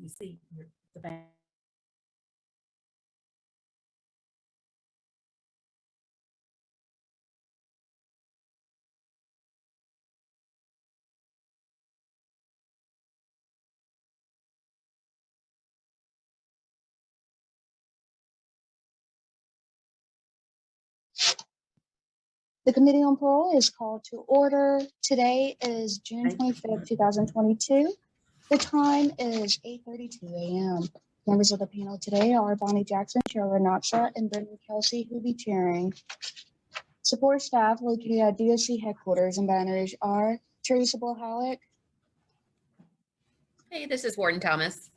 You see the back. The Committee on Parole is called to order. Today is June 25th, 2022. The time is 8:32 a.m. Members of the panel today are Bonnie Jackson, Theodre Mathis, and Brittany Kelsey, who will be chairing. Support staff located at DOC headquarters in Baton Rouge are Teresa Bull-Halleck, Hey, this is Warden Thomas.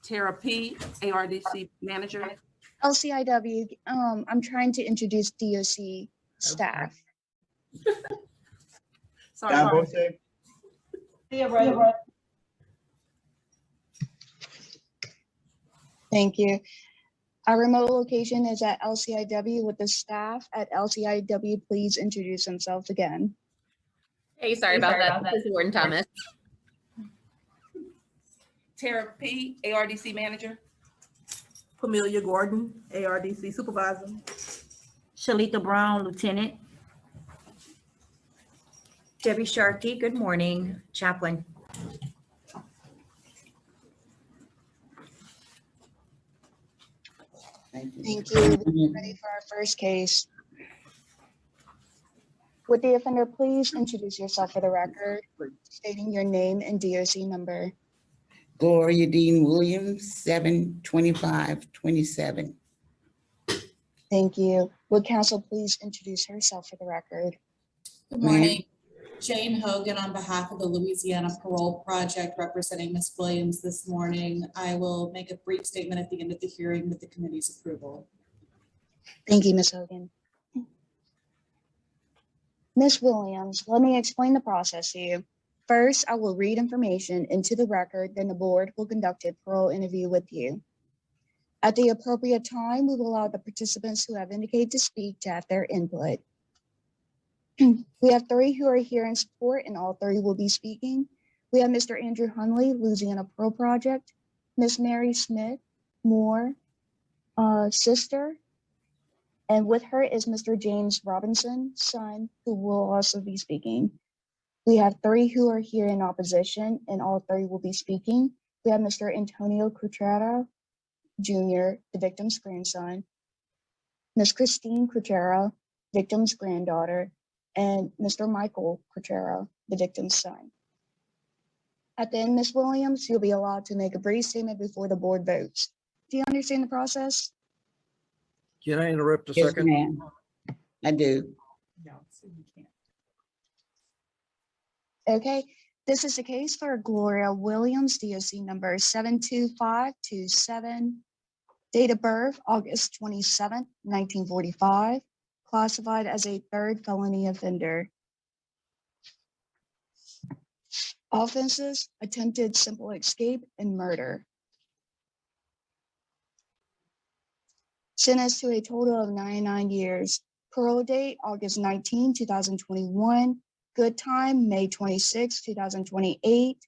Tara P., ARDC manager. LCIW. I'm trying to introduce DOC staff. Sorry. Thank you. Our remote location is at LCIW with the staff at LCIW. Please introduce themselves again. Hey, sorry about that. This is Warden Thomas. Tara P., ARDC manager. Pamelia Gordon, ARDC supervisor. Shalita Brown, Lieutenant. Debbie Sharkey, good morning, chaplain. Thank you. We're ready for our first case. Would the offender please introduce yourself for the record, stating your name and DOC number? Gloria Dean Williams, 72527. Thank you. Would counsel please introduce herself for the record? Good morning. Jane Hogan on behalf of the Louisiana Parole Project representing Ms. Williams this morning. I will make a brief statement at the end of the hearing with the committee's approval. Thank you, Ms. Hogan. Ms. Williams, let me explain the process to you. First, I will read information into the record, then the board will conduct a parole interview with you. At the appropriate time, we will allow the participants who have indicated to speak to have their input. We have three who are here in support, and all three will be speaking. We have Mr. Andrew Hunley, Louisiana Parole Project, Ms. Mary Smith, Moore, sister, and with her is Mr. James Robinson, son, who will also be speaking. We have three who are here in opposition, and all three will be speaking. We have Mr. Antonio Cuchara, Jr., the victim's grandson, Ms. Christine Cuchara, victim's granddaughter, and Mr. Michael Cuchara, the victim's son. At the end, Ms. Williams, you'll be allowed to make a brief statement before the board votes. Do you understand the process? Can I interrupt a Yes, second? ma'am. I do. No, so you can't. Okay, this is the case for Gloria Williams, DOC number 72527, date of birth, August 27th, 1945, classified as a third felony offender. Offenses: attempted simple escape and murder. Sentenced to a total of 99 years. Parole date, August 19, 2021. Good time, May 26, 2028.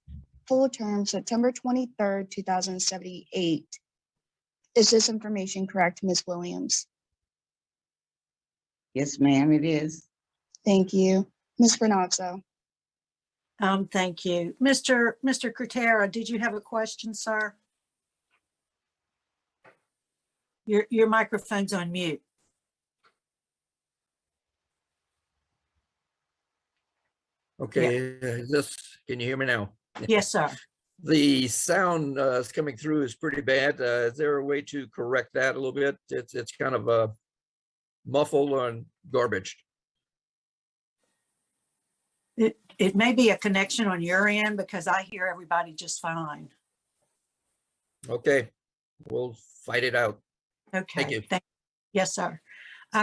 Full term, September 23rd, 2078. Is this information correct, Ms. Williams? Yes, ma'am, it is. Thank you. Ms. Granazzo. Thank you. Mr. Cutera, did you have a question, sir? Your microphone's on mute. Okay, can you hear me now? Yes, sir. The sound is coming through is pretty bad. Is there a way to correct that a little bit? It's kind of muffled and garbage. It may be a connection on your end because I hear everybody just fine. Okay, we'll fight it out. Okay. Thank you. Yes, sir.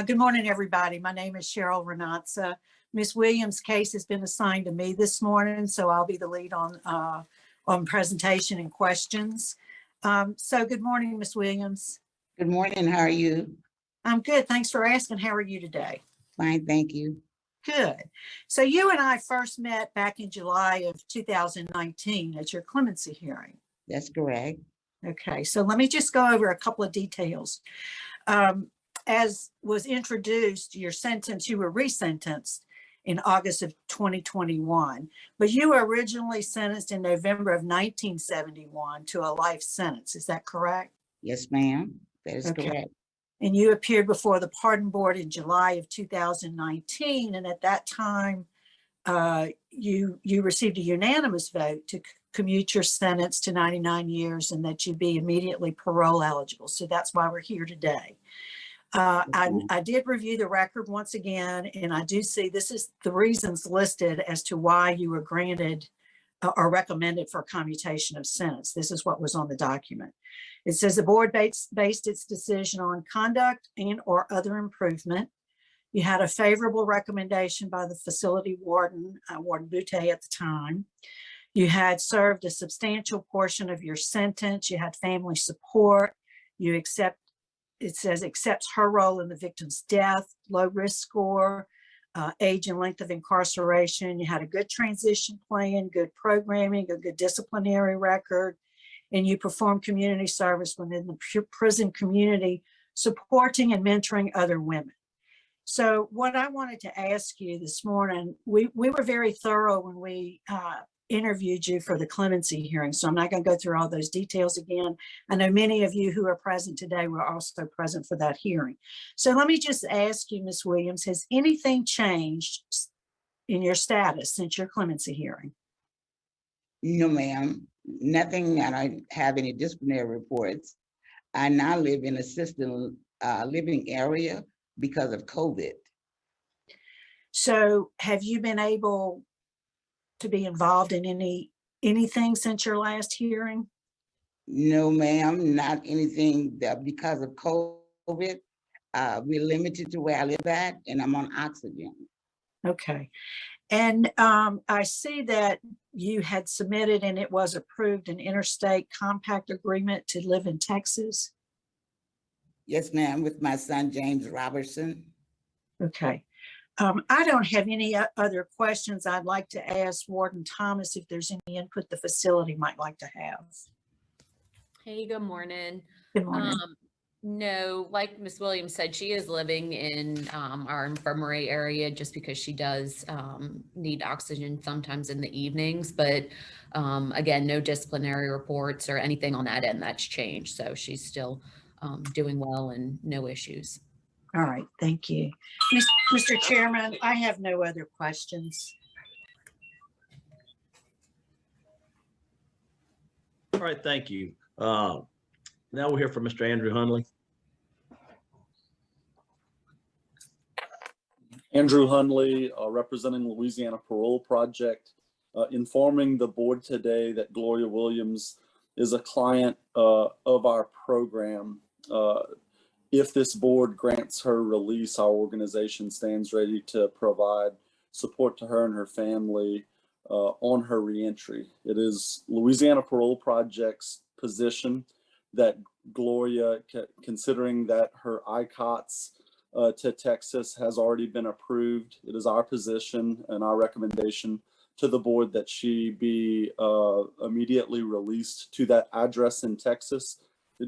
Good morning, everybody. My name is Cheryl Renatza. Ms. Williams' case has been assigned to me this morning, so I'll be the lead on presentation and questions. So good morning, Ms. Williams. Good morning, how are you? I'm good. Thanks for asking. How are you today? Fine, thank you. Good. So you and I first met back in July of 2019 at your clemency hearing. That's correct. Okay, so let me just go over a couple of details. As was introduced, your sentence, you were resentenced in August of 2021, but you were originally sentenced in November of 1971 to a life sentence. Is that correct? Yes, ma'am. That is Okay. correct. And you appeared before the Pardon Board in July of 2019. And at that time, you received a unanimous vote to commute your sentence to 99 years and that you'd be immediately parole eligible. So that's why we're here today. I did review the record once again, and I do see this is the reasons listed as to why you were granted or recommended for commutation of sentence. This is what was on the document. It says the board based its decision on conduct and or other improvement. You had a favorable recommendation by the facility warden, Warden Butte at the time. You had served a substantial portion of your sentence. You had family support. You it says accepts her role in the victim's death, low risk score, age and length of incarceration. You had a good transition plan, good programming, a good disciplinary record, and you performed community service within the prison community, supporting and mentoring other women. So what I wanted to ask you this morning, we were very thorough when we interviewed you for the clemency hearing, so I'm not going to go through all those details again. I know many of you who are present today were also present for that hearing. So let me just ask you, Ms. Williams, has anything changed in your status since your clemency hearing? No, ma'am. Nothing. I don't have any disciplinary reports. I now live in assisted living area because of COVID. So have you been able to be involved in anything since your last hearing? No, ma'am, not anything that because of COVID. We're limited to where I live at, and I'm on oxygen. Okay. And I see that you had submitted and it was approved an interstate compact agreement to live in Texas. Yes, ma'am, with my son, James Robertson. Okay. I don't have any other questions. I'd like to ask Warden Thomas if there's any input the facility might like to have. Hey, good morning. Good morning. No, like Ms. Williams said, she is living in our infirmary area just because she does need oxygen sometimes in the evenings. But again, no disciplinary reports or anything on that end that's changed. So she's still doing well and no issues. All right, thank you. Mr. Chairman, I have no other questions. All right, thank you. Now we'll hear from Mr. Andrew Hundley. Andrew Hundley, representing Louisiana Parole Project, informing the board today that Gloria Williams is a client of our program. If this board grants her release, our organization stands ready to provide support to her and her family on her reentry. It is Louisiana Parole Project's position that Gloria, considering that her ICOTS to Texas has already been approved, it is our position and our recommendation to the board that she be immediately released to that address in Texas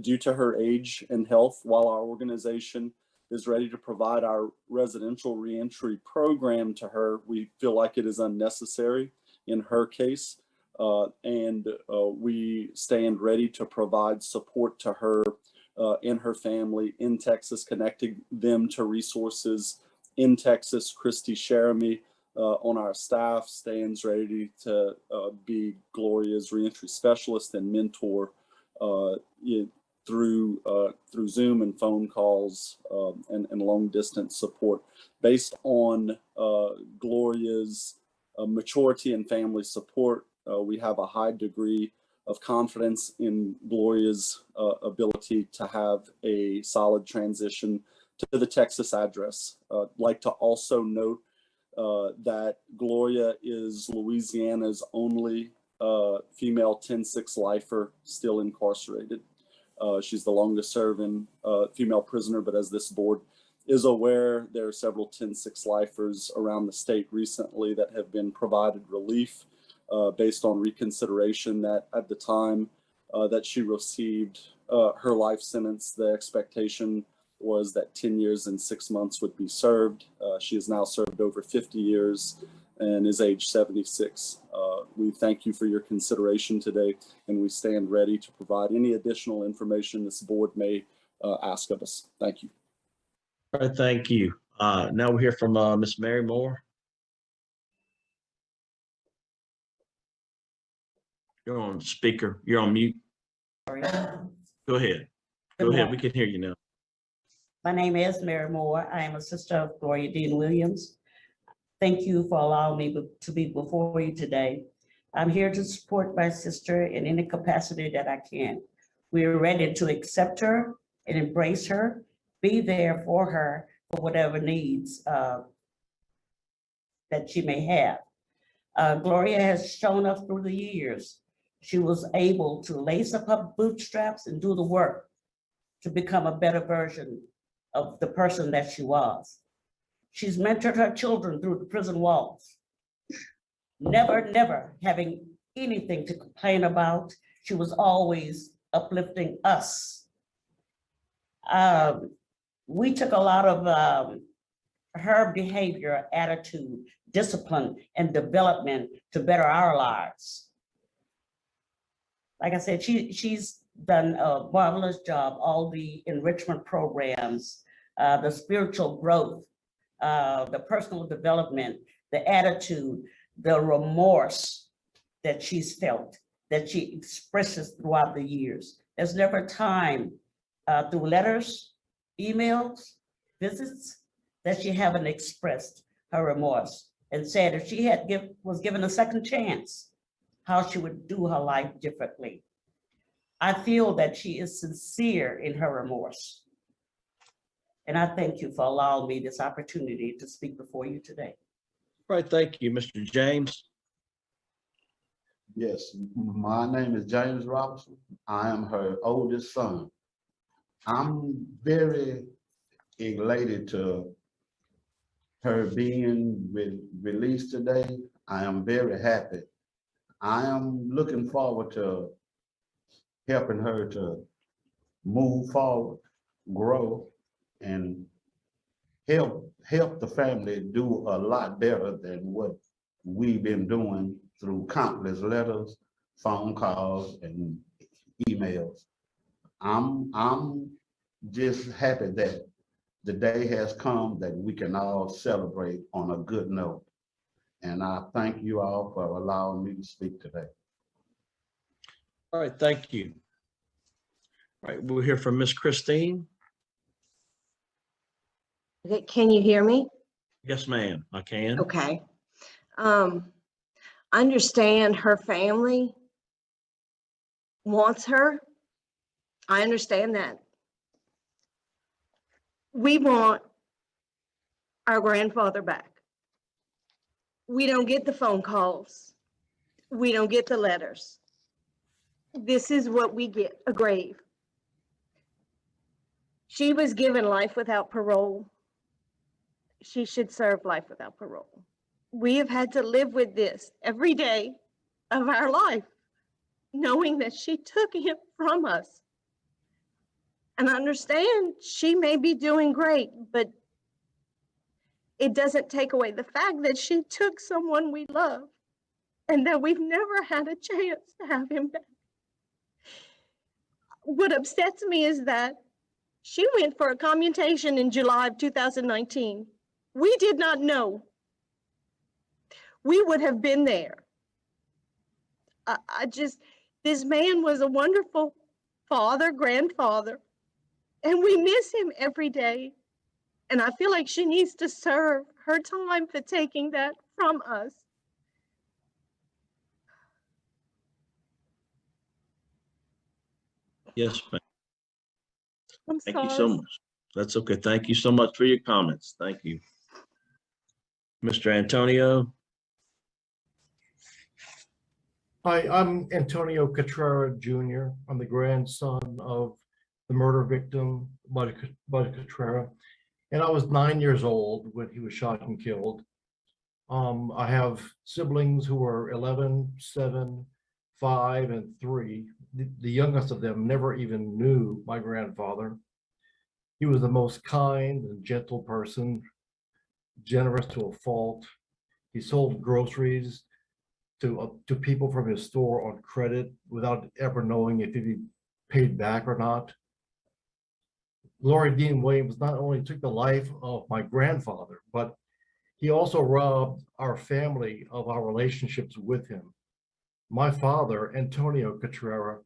due to her age and health, while our organization is ready to provide our residential reentry program to her. We feel like it is unnecessary in her case, and we stand ready to provide support to her and her family in Texas, connecting them to resources in Texas. Christy Sheremy on our staff stands ready to be Gloria's reentry specialist and mentor through Zoom and phone calls and long distance support. Based on Gloria's maturity and family support, we have a high degree of confidence in Gloria's ability to have a solid transition to the Texas address. I'd like to also note that Gloria is Louisiana's only female 10-6 lifer still incarcerated. She's the longest serving female prisoner, but as this board is aware, there are several 10-6 lifers around the state recently that have been provided relief based on reconsideration that at the time that she received her life sentence. The expectation was that 10 years and 6 months would be served. She has now served over 50 years and is age 76. We thank you for your consideration today, and we stand ready to provide any additional information this board may ask of us. Thank you. All right, thank you. Now we'll hear from Ms. Mary Moore. You're on speaker. You're on mute. Sorry. Go ahead. Go ahead. We can hear you now. My name is Mary Moore. I am a sister of Gloria Dean Williams. Thank you for allowing me to be before you today. I'm here to support my sister in any capacity that I can. We are ready to accept her and embrace her, be there for her for whatever needs that she may have. Gloria has shown us through the years. She was able to lace up her bootstraps and do the work to become a better version of the person that she was. She's mentored her children through the prison walls. Never having anything to complain about. She was always uplifting us. We took a lot of her behavior, attitude, discipline, and development to better our lives. Like I said, she's done a marvelous job, all the enrichment programs, the spiritual growth, the personal development, the attitude, the remorse that she's felt, that she expresses throughout the years. There's never a time through letters, emails, visits, that she haven't expressed her remorse and said if she was given a second chance, how she would do her life differently. I feel that she is sincere in her remorse. And I thank you for allowing me this opportunity to speak before you today. All right, thank you, Mr. James. Yes, my name is James Robinson. I am her oldest son. I'm very elated to her being released today. I am very happy. I am looking forward to helping her to move forward, grow, and help the family do a lot better than what we've been doing through countless letters, phone calls, and emails. I'm just happy that the day has come that we can all celebrate on a good note. And I thank you all for allowing me to speak today. All right, thank you. All right, we'll hear from Miss Christine. Can you hear me? Yes, ma'am, I can. Okay. Understand her family wants her. I understand that. We want our grandfather back. We don't get the phone calls. We don't get the letters. This is what we get, a grave. She was given life without parole. She should serve life without parole. We have had to live with this every day of our life, knowing that she took him from us. And I understand she may be doing great, but it doesn't take away the fact that she took someone we love and that we've never had a chance to have him back. What upsets me is that she went for a commutation in July of 2019. We did not know. We would have been there. This man was a wonderful father, grandfather, and we miss him every day. And I feel like she needs to serve her time for taking that from us. Yes, ma'am. I'm Thank sorry. you so much. That's okay. Thank you so much for your comments. Thank you. Mr. Antonio. Hi, I'm Antonio Catrera Jr. I'm the grandson of the murder victim, Buddy Catrera. And I was 9 years old when he was shot and killed. I have siblings who are 11, 7, 5, and 3. The youngest of them never even knew my grandfather. He was the most kind and gentle person, generous to a fault. He sold groceries to people from his store on credit without ever knowing if he'd be paid back or not. Gloria Dean Williams not only took the life of my grandfather, but he also robbed our family of our relationships with him. My father, Antonio Catrera,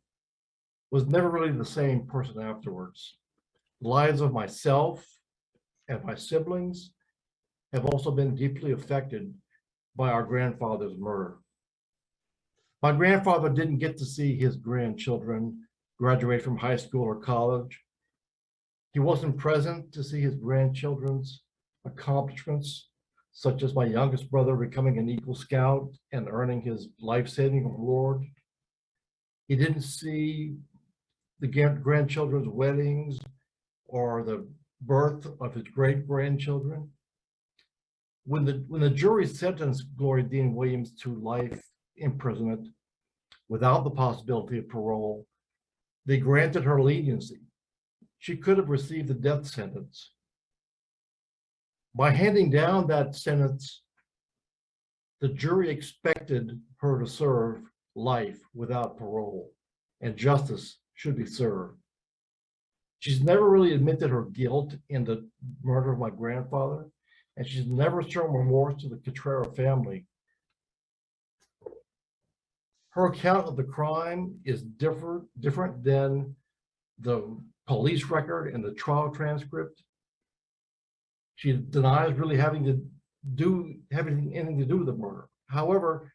was never really the same person afterwards. The lives of myself and my siblings have also been deeply affected by our grandfather's murder. My grandfather didn't get to see his grandchildren graduate from high school or college. He wasn't present to see his grandchildren's accomplishments, such as my youngest brother becoming an Eagle Scout and earning his life-saving award. He didn't see the grandchildren's weddings or the birth of his great-grandchildren. When the jury sentenced Gloria Dean Williams to life imprisonment without the possibility of parole, they granted her leniency. She could have received the death sentence. By handing down that sentence, the jury expected her to serve life without parole, and justice should be served. She's never really admitted her guilt in the murder of my grandfather, and she's never shown remorse to the Catrera family. Her account of the crime is different than the police record and the trial transcript. She denies really having anything to do with the murder. However,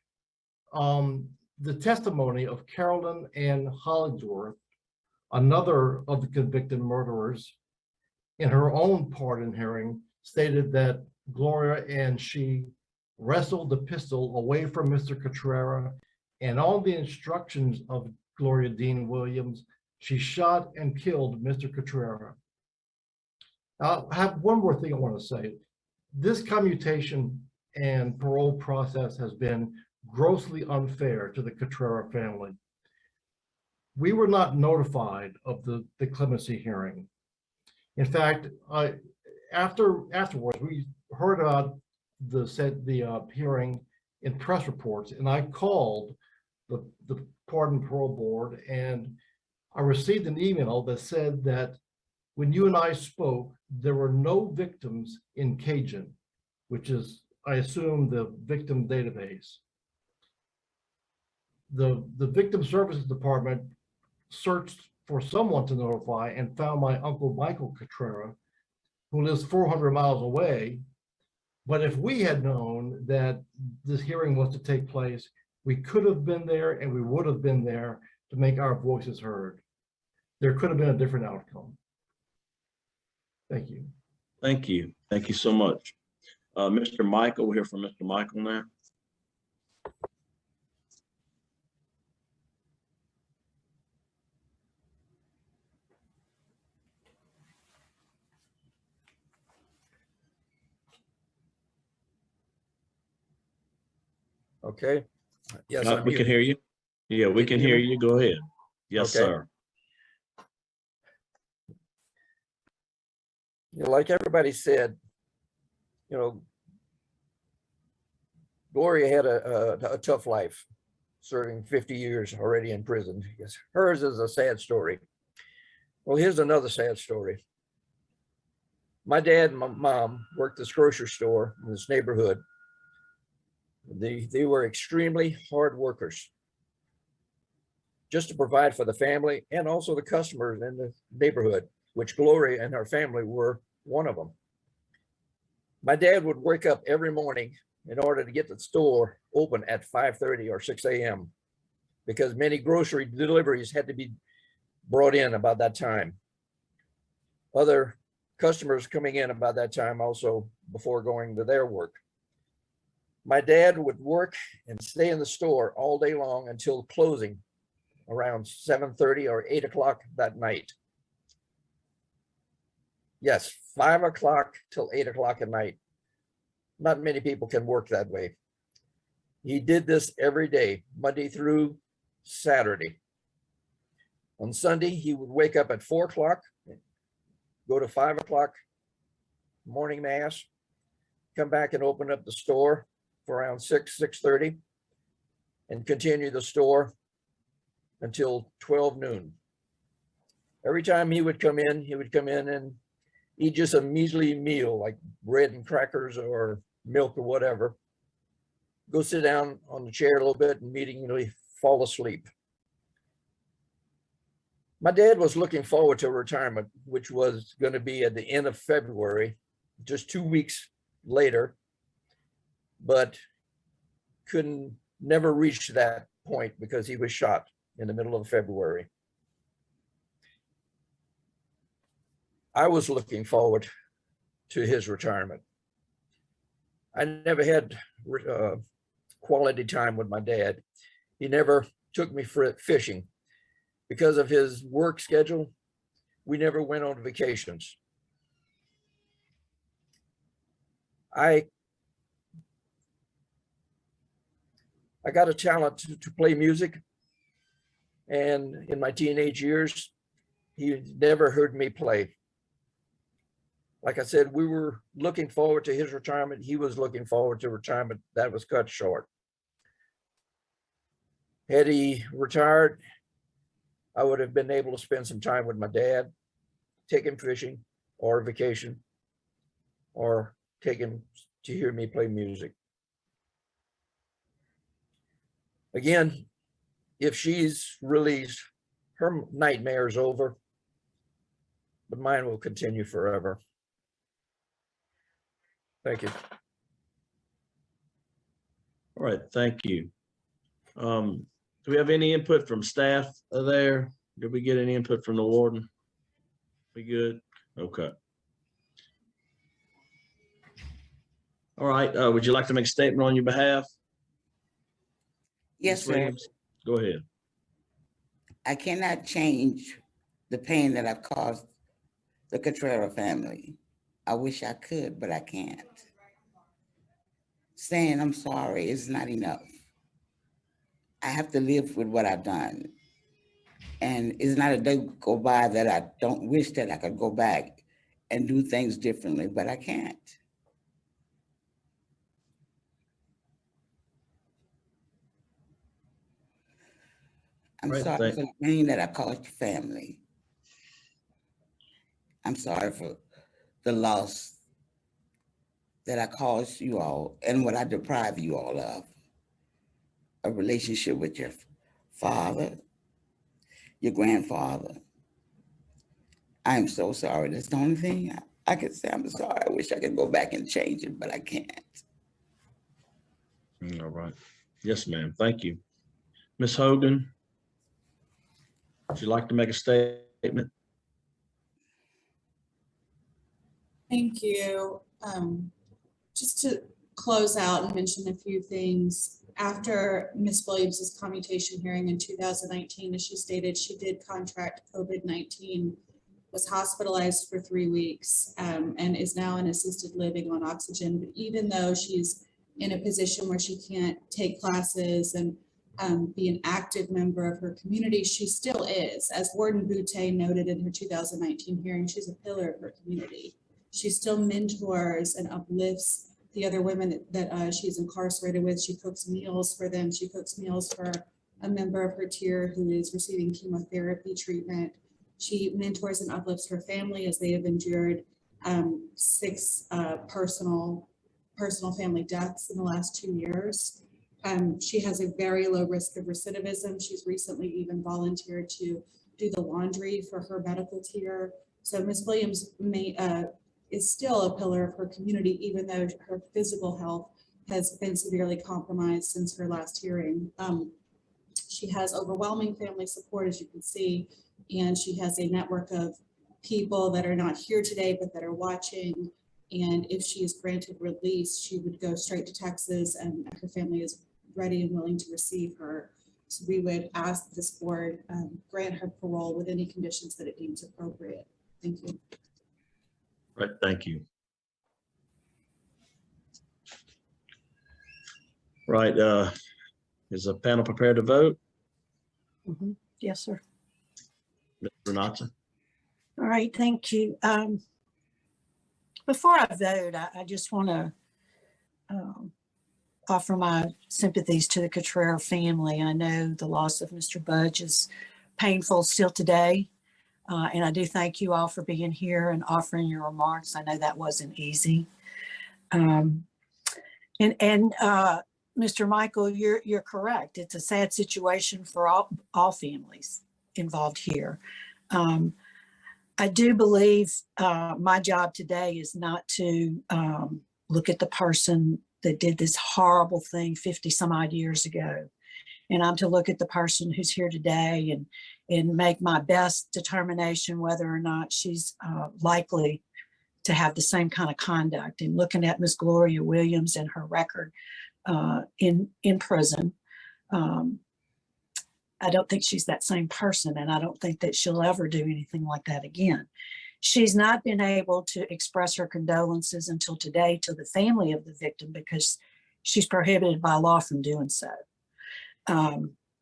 the testimony of Carolyn Ann Hollingsworth, another of the convicted murderers, in her own pardon hearing, stated that Gloria and she wrestled the pistol away from Mr. Catrera, and on the instructions of Gloria Dean Williams, she shot and killed Mr. Catrera. I have one more thing I want to say. This commutation and parole process has been grossly unfair to the Catrera family. We were not notified of the clemency hearing. In fact, afterwards, we heard about the hearing in press reports, and I called the Pardon Parole Board, and I received an email that said that when you and I spoke, there were no victims in Cajun, which is, I assume, the victim database. The Victim Services Department searched for someone to notify and found my Uncle Michael Catrera, who lives 400 miles away. But if we had known that this hearing was to take place, we could have been there and we would have been there to make our voices heard. There could have been a different outcome. Thank you. Thank you. Thank you so much. Mr. Michael, we'll hear from Mr. Michael now. Okay. Yes, We can hear you. Yeah, we can hear you. Go ahead. Yes, Okay. sir. Like everybody said, Gloria had a tough life, serving 50 years already in prison. Yes, hers is a sad story. Well, here's another sad story. My dad and my mom worked this grocery store in this neighborhood. They were extremely hard workers, just to provide for the family and also the customers in the neighborhood, which Gloria and her family were one of them. My dad would wake up every morning in order to get the store open at 5:30 or 6 a.m. because many grocery deliveries had to be brought in about that time. Other customers coming in about that time also before going to their work. My dad would work and stay in the store all day long until closing around 7:30 or 8 o'clock that night. Yes, 5 o'clock till 8 o'clock at night. Not many people can work that way. He did this every day, Monday through Saturday. On Sunday, he would wake up at 4 o'clock, go to 5 o'clock morning mass, come back and open up the store for around 6:30, and continue the store until 12 noon. Every time he would come in and eat just a measly meal like bread and crackers or milk or whatever, go sit down on the chair a little bit and immediately fall asleep. My dad was looking forward to retirement, which was going to be at the end of February, just 2 weeks later, but never reached that point because he was shot in the middle of February. I was looking forward to his retirement. I never had quality time with my dad. He never took me fishing. Because of his work schedule, we never went on vacations. I got a talent to play music, and in my teenage years, he never heard me play. Like I said, we were looking forward to his retirement. He was looking forward to retirement. That was cut short. Had he retired, I would have been able to spend some time with my dad, take him fishing or vacation, or take him to hear me play music. Again, if she's released, her nightmare is over, but mine will continue forever. Thank you. All right, thank you. Do we have any input from staff there? Did we get any input from the warden? We good? Okay. All right, would you like to make a statement on your behalf? Yes, Ms. sir. Williams? Go ahead. I cannot change the pain that I've caused the Cotrera family. I wish I could, but I can't. Saying I'm sorry is not enough. I have to live with what I've done. And it's not a day go by that I don't wish that I could go back and do things differently, but I can't. I'm Right, sorry for the pain that I caused your family. I'm sorry for the loss that I caused you all and what I deprived you all of. A relationship with your father, your grandfather. I am so sorry. That's the only thing I can say. I'm sorry. I wish I could go back and change it, but I can't. All right. Yes, ma'am. Thank you. Ms. Hogan, would you like to make a statement? Thank you. Just to close out and mention a few things. After Ms. Williams's commutation hearing in 2019, as she stated, she did contract COVID-19, was hospitalized for 3 weeks, and is now in assisted living on oxygen. But even though she's in a position where she can't take classes and be an active member of her community, she still is. As Warden Boutte noted in her 2019 hearing, she's a pillar of her community. She still mentors and uplifts the other women that she's incarcerated with. She cooks meals for them. She cooks meals for a member of her tier who is receiving chemotherapy treatment. She mentors and uplifts her family as they have endured 6 personal family deaths in the last 2 years. She has a very low risk of recidivism. She's recently even volunteered to do the laundry for her medical tier. So Ms. Williams is still a pillar of her community, even though her physical health has been severely compromised since her last hearing. She has overwhelming family support, as you can see, and she has a network of people that are not here today, but that are watching. And if she is granted release, she would go straight to Texas, and her family is ready and willing to receive her. So we would ask this board grant her parole with any conditions that it deems appropriate. Thank you. Right, thank you. Right, is the panel prepared to vote? Yes, sir. Ms. Renata? All right, thank you. Before I vote, I just want to offer my sympathies to the Cottrell family. I know the loss of Mr. Budge is painful still today. And I do thank you all for being here and offering your remarks. I know that wasn't easy. Mr. Michael, you're correct. It's a sad situation for all families involved here. I do believe my job today is not to look at the person that did this horrible thing 50 some odd years ago. And I'm to look at the person who's here today and make my best determination whether or not she's likely to have the same kind of conduct. And looking at Miss Gloria Williams and her record in prison, I don't think she's that same person, and I don't think that she'll ever do anything like that again. She's not been able to express her condolences until today to the family of the victim because she's prohibited by law from doing so.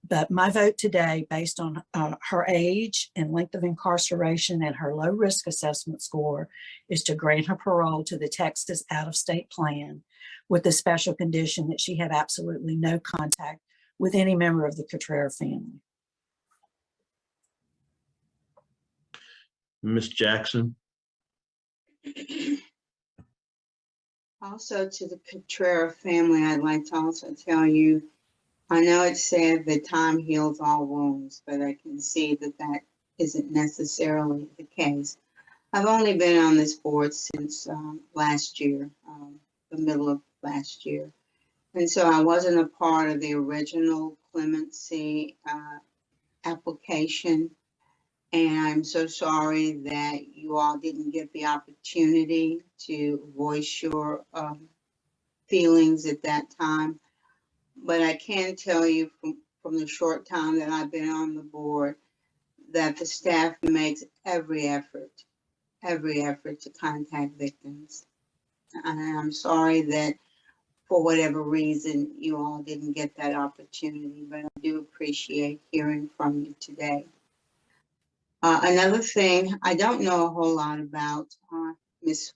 But my vote today, based on her age and length of incarceration and her low risk assessment score, is to grant her parole to the Texas out-of-state plan with the special condition that she have absolutely no contact with any member of the Cottrell family. Ms. Jackson? Also to the Cottrell family, I'd like to also tell you, I know it's said that time heals all wounds, but I can see that that isn't necessarily the case. I've only been on this board since last year, the middle of last year. And so I wasn't a part of the original clemency application. And I'm so sorry that you all didn't get the opportunity to voice your feelings at that time. But I can tell you from the short time that I've been on the board that the staff makes every effort to contact victims. And I'm sorry that for whatever reason you all didn't get that opportunity, but I do appreciate hearing from you today. Another thing, I don't know a whole lot about Ms.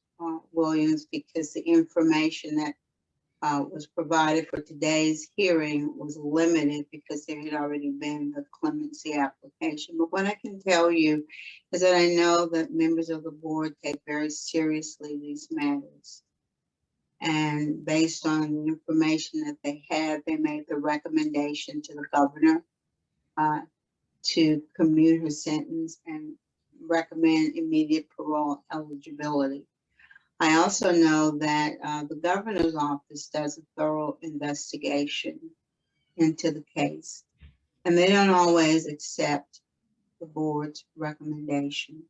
Williams because the information that was provided for today's hearing was limited because there had already been the clemency application. But what I can tell you is that I know that members of the board take very seriously these matters. And based on the information that they had, they made the recommendation to the governor to commute her sentence and recommend immediate parole eligibility. I also know that the governor's office does a thorough investigation into the case, and they don't always accept the board's recommendation.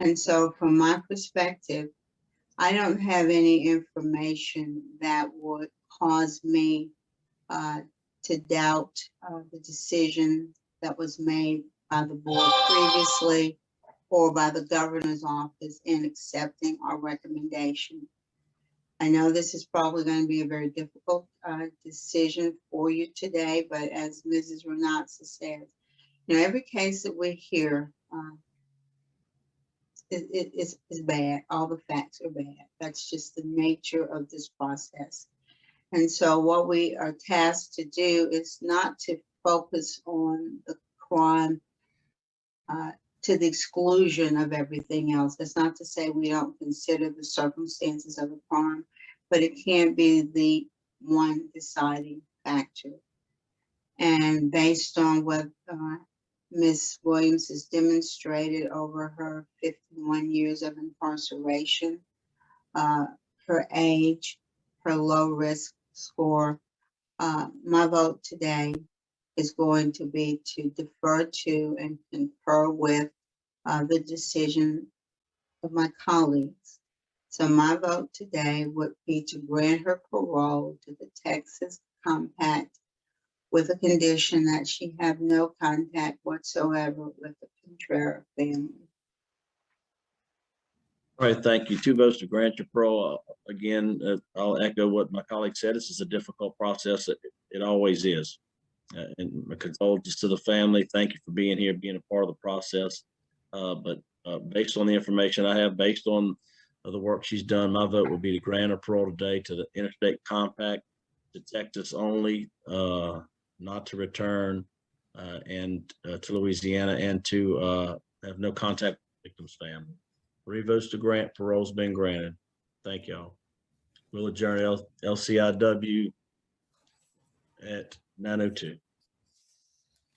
And so from my perspective, I don't have any information that would cause me to doubt the decision that was made by the board previously or by the governor's office in accepting our recommendation. I know this is probably going to be a very difficult decision for you today, but as Mrs. Renatsa says, you know, every case that we hear is bad. All the facts are bad. That's just the nature of this process. And so what we are tasked to do is not to focus on the crime to the exclusion of everything else. That's not to say we don't consider the circumstances of the crime, but it can't be the one deciding factor. And based on what Ms. Williams has demonstrated over her 51 years of incarceration, her age, her low risk score, my vote today is going to be to defer to and concur with the decision of my colleagues. So my vote today would be to grant her parole to the Texas Compact with a condition that she have no contact whatsoever with the Contreras family. All right, thank you. 2 votes to grant your parole. Again, I'll echo what my colleague said. This is a difficult process. It always is. And my condolences to the family. Thank you for being here, being a part of the process. But based on the information I have, based on the work she's done, my vote would be to grant her parole today to the Interstate Compact, to Texas only, not to return, and to Louisiana, and to have no contact with victim's family. 3 votes to grant, parole's been granted. Thank y'all. We'll adjourn LCIW at 9:02.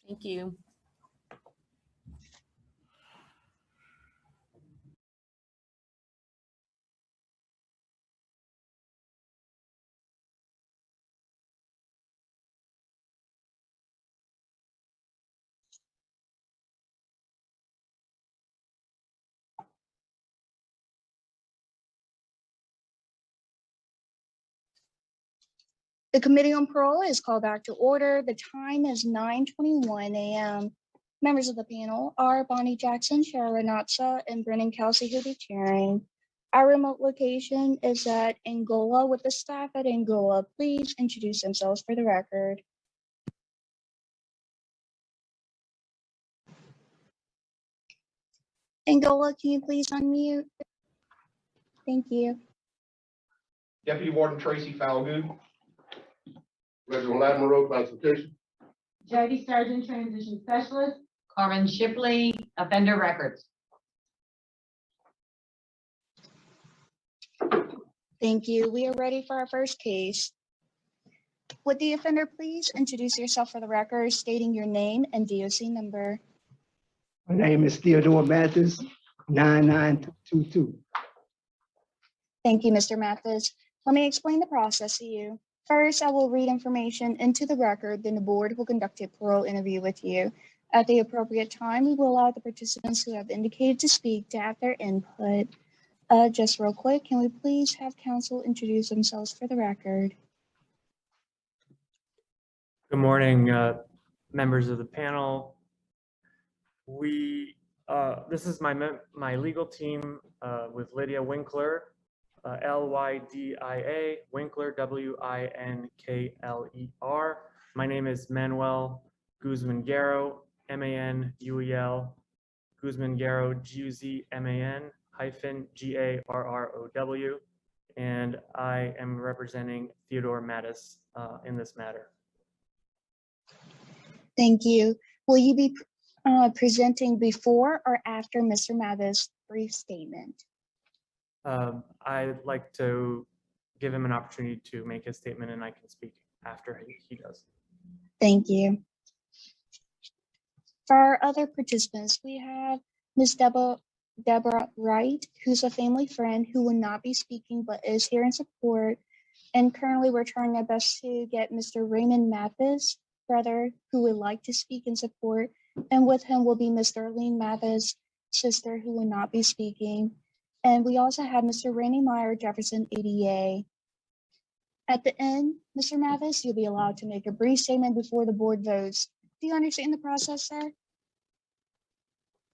Thank you. The Committee on Parole is called back to order. The time is 9:21 a.m. Members of the panel are Bonnie Jackson, Cheryl Renatza, and Brennan Kelsey, who will be chairing. Our remote location is at Angola. With the staff at Angola, please introduce themselves for the record. Angola, can you please unmute? Thank you. Deputy Warden Tracy Falgood. Reginald Admiral, Consultation. Jody Sargent, Transition Specialist. Carmen Shipley, Offender Records. Thank you. We are ready for our first case. Would the offender please introduce yourself for the record, stating your name and DOC number? My name is Theodre Mathis, 9922. Thank you, Mr. Mathis. Let me explain the process to you. First, I will read information into the record, then the board will conduct a parole interview with you. At the appropriate time, we will allow the participants who have indicated to speak to have their input. Just real quick, can we please have counsel introduce themselves for the record? Good morning, members of the panel. This is my legal team with Lydia Winkler, Lydia Winkler, Winkler. My name is Manuel Guzman-Guerro, Manuel Guzman-Guerro, Guzman-Garrow, and I am representing Theodre Mathis in this matter. Thank you. Will you be presenting before or after Mr. Mathis' brief statement? I'd like to give him an opportunity to make his statement, and I can speak after he does. Thank you. For our other participants, we have Ms. Deborah Wright, who's a family friend who will not be speaking but is here in support. And currently we're trying our best to get Mr. Raymond Mathis, brother, who would like to speak in support. And with him will be Ms. Darlene Mathis, sister, who will not be speaking. And we also have Mr. Randy Meyer, Jefferson ADA. At the end, Mr. Mathis, you'll be allowed to make a brief statement before the board votes. Do you understand the process, sir?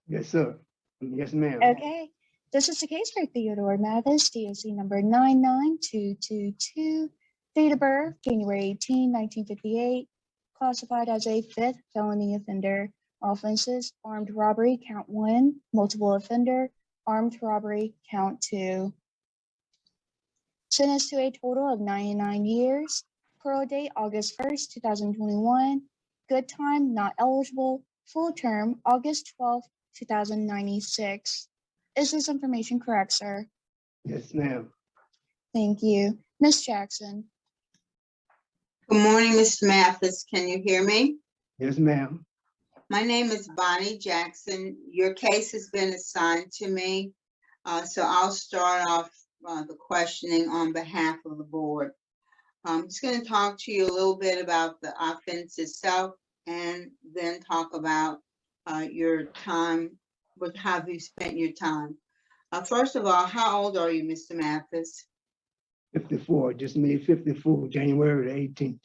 Yes, sir. Yes, ma'am. Okay. This is the case for Theodre Mathis, DOC number 99222, date of birth, January 18, 1958, classified as a 5th felony offender. Offenses: armed robbery, count 1, multiple offender, armed robbery, count 2. Sentenced to a total of 99 years. Parole date, August 1st, 2021. Good time, not eligible. Full term, August 12th, 2096. Is this information correct, sir? Yes, ma'am. Thank you. Ms. Jackson. Good morning, Mr. Mathis. Can you hear me? Yes, ma'am. My name is Bonnie Jackson. Your case has been assigned to me. So I'll start off the questioning on behalf of the board. I'm just going to talk to you a little bit about the offense itself and then talk about your time, how you spent your time. First of all, how old are you, Mr. Mathis? 54, just made 54, January 18th.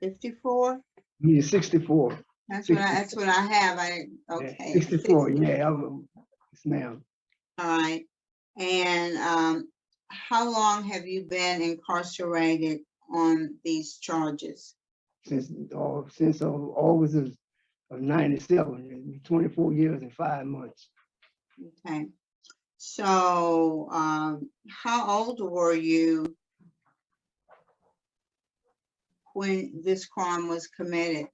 54? I mean, 64. That's what I have. Okay. 64, yeah, yes, ma'am. All right. And how long have you been incarcerated on these charges? since August of 97, 24 years and 5 months. Okay. So, how old were you when this crime was committed?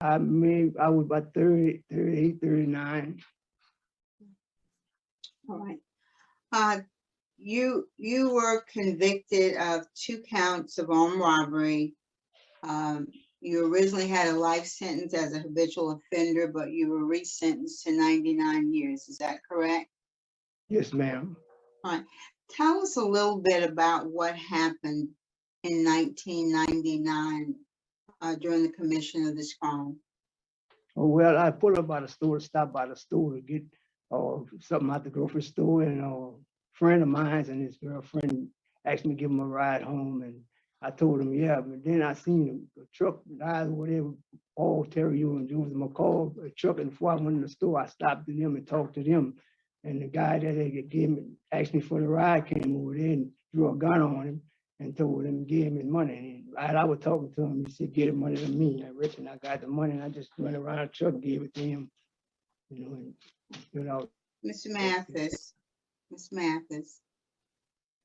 I was about 30, 38, 39. All right. You were convicted of 2 counts of armed robbery. You originally had a life sentence as a habitual offender, but you were resentenced to 99 years. Is that correct? Yes, ma'am. All right. Tell us a little bit about what happened in 1999 during the commission of this crime. Oh, well, I pulled up by the store, stopped by the store to get something out the grocery store, and a friend of mine and his girlfriend asked me to give him a ride home, and I told him, yeah, but then I seen a truck, guys, whatever, all Terry and Jules McCall, a truck, and before I went in the store, I stopped to them and talked to them, and the guy that they gave me, asked me for the ride, came over there and drew a gun on him and told him, give him his money. And I was talking to him, he said, get the money to me. I reckon I got the money, and I just went around the truck, gave it to him, and stood out. Mr. Mathis, Ms. Mathis.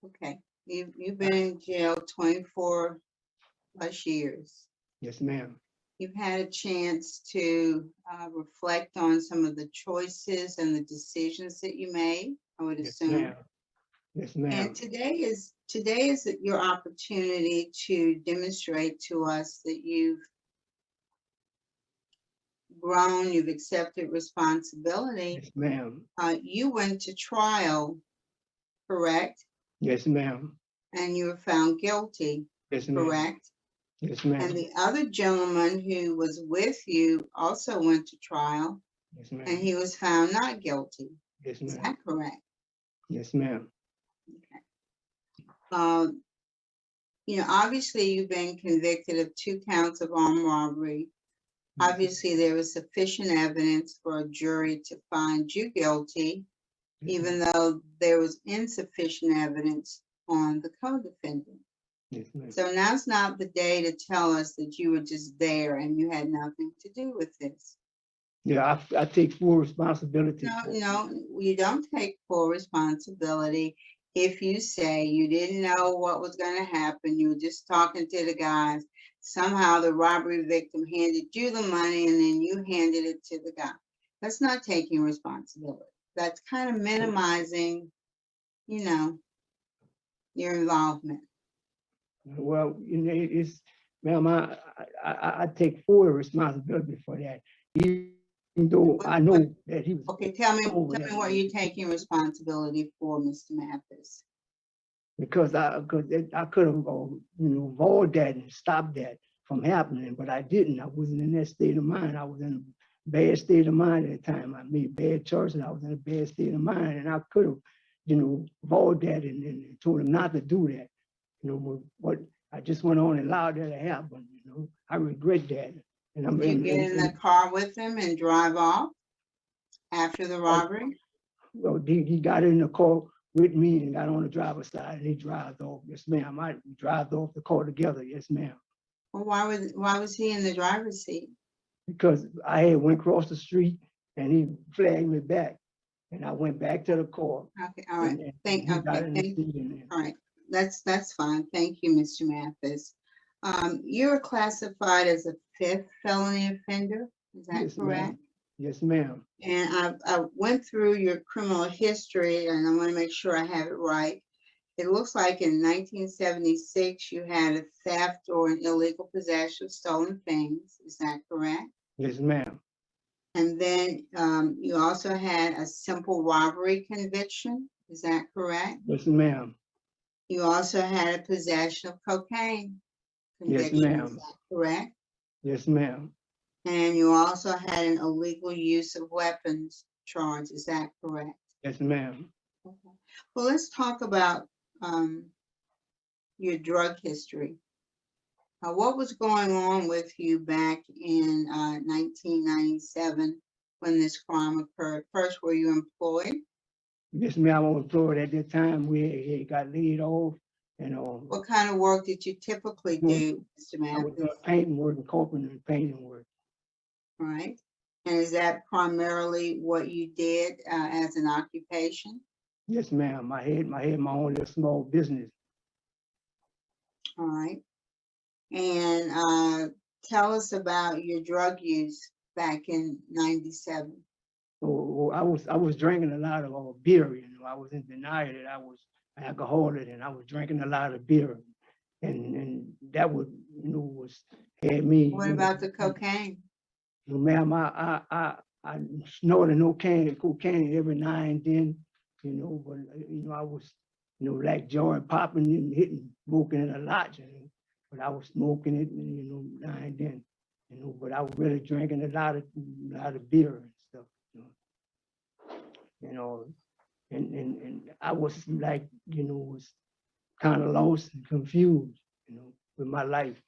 Okay, you've been in jail 24 plus years. Yes, ma'am. You've had a chance to reflect on some of the choices and the decisions that you made, I would assume. Yes, ma'am. And today is your opportunity to demonstrate to us that you've grown, you've accepted responsibility. Yes, ma'am. You went to trial, correct? Yes, ma'am. And you were found guilty, Yes, ma'am. correct? Yes, ma'am. And the other gentleman who was with you also went to trial, Yes, ma'am. and he was found not guilty. Yes, Is ma'am. that correct? Yes, ma'am. Obviously you've been convicted of 2 counts of armed robbery. Obviously, there was sufficient evidence for a jury to find you guilty, even though there was insufficient evidence on the co-defendant. Yes, ma'am. So now's not the day to tell us that you were just there and you had nothing to do with this. Yeah, I take full responsibility. No, you don't take full responsibility if you say you didn't know what was going to happen. You were just talking to the guys. Somehow the robbery victim handed you the money and then you handed it to the guy. That's not taking responsibility. That's kind of minimizing, your involvement. Well, it's, ma'am, I take full responsibility for that. Even though I know that he was. Okay, tell me what you're taking responsibility for, Mr. Mathis. Because I could have, avoided that and stopped that from happening, but I didn't. I wasn't in that state of mind. I was in a bad state of mind at the time. I made bad choices. I was in a bad state of mind, and I could have, avoided that and told him not to do that. But I just went on and allowed that to happen. I regret that. And Did you get in the car with him and drive off after the robbery? Well, he got in the car with me and got on the driver's side and he drove off. Yes, ma'am. I drove off the car together. Yes, ma'am. Well, why was he in the driver's seat? Because I had went across the street and he flagged me back, and I went back to the car. Okay, all right. All right, that's fine. Thank you, Mr. Mathis. You're classified as a 5th felony offender. Is that correct? Yes, ma'am. And I went through your criminal history, and I want to make sure I have it right. It looks like in 1976 you had a theft or an illegal possession of stolen things. Is that correct? Yes, ma'am. And then you also had a simple robbery conviction. Is that correct? Yes, ma'am. You also had a possession of cocaine conviction. Yes, ma'am. Is that correct? Yes, ma'am. And you also had an illegal use of weapons charge. Is that correct? Yes, ma'am. Okay. Well, let's talk about your drug history. What was going on with you back in 1997 when this crime occurred? First, were you employed? Yes, ma'am. I was employed at that time. We got laid off, And What kind of work did you typically do, Mr. I was Mathis? doing painting work and carpentry and painting work. All right. And is that primarily what you did as an occupation? Yes, ma'am. I had my own little small business. All right. And tell us about your drug use back in '97. So I was drinking a lot of beer. You know, I was in denial that I was alcoholic, and I was drinking a lot of beer, and that would had me. What about the cocaine? You know, ma'am, I snorted cocaine every now and then. You know, but I was like joint popping and hitting, smoking it a lot. You know, but I was smoking it, now and then. You know, but I was really drinking a lot of beer and stuff. And I was like, was kind of lost and confused, with my life,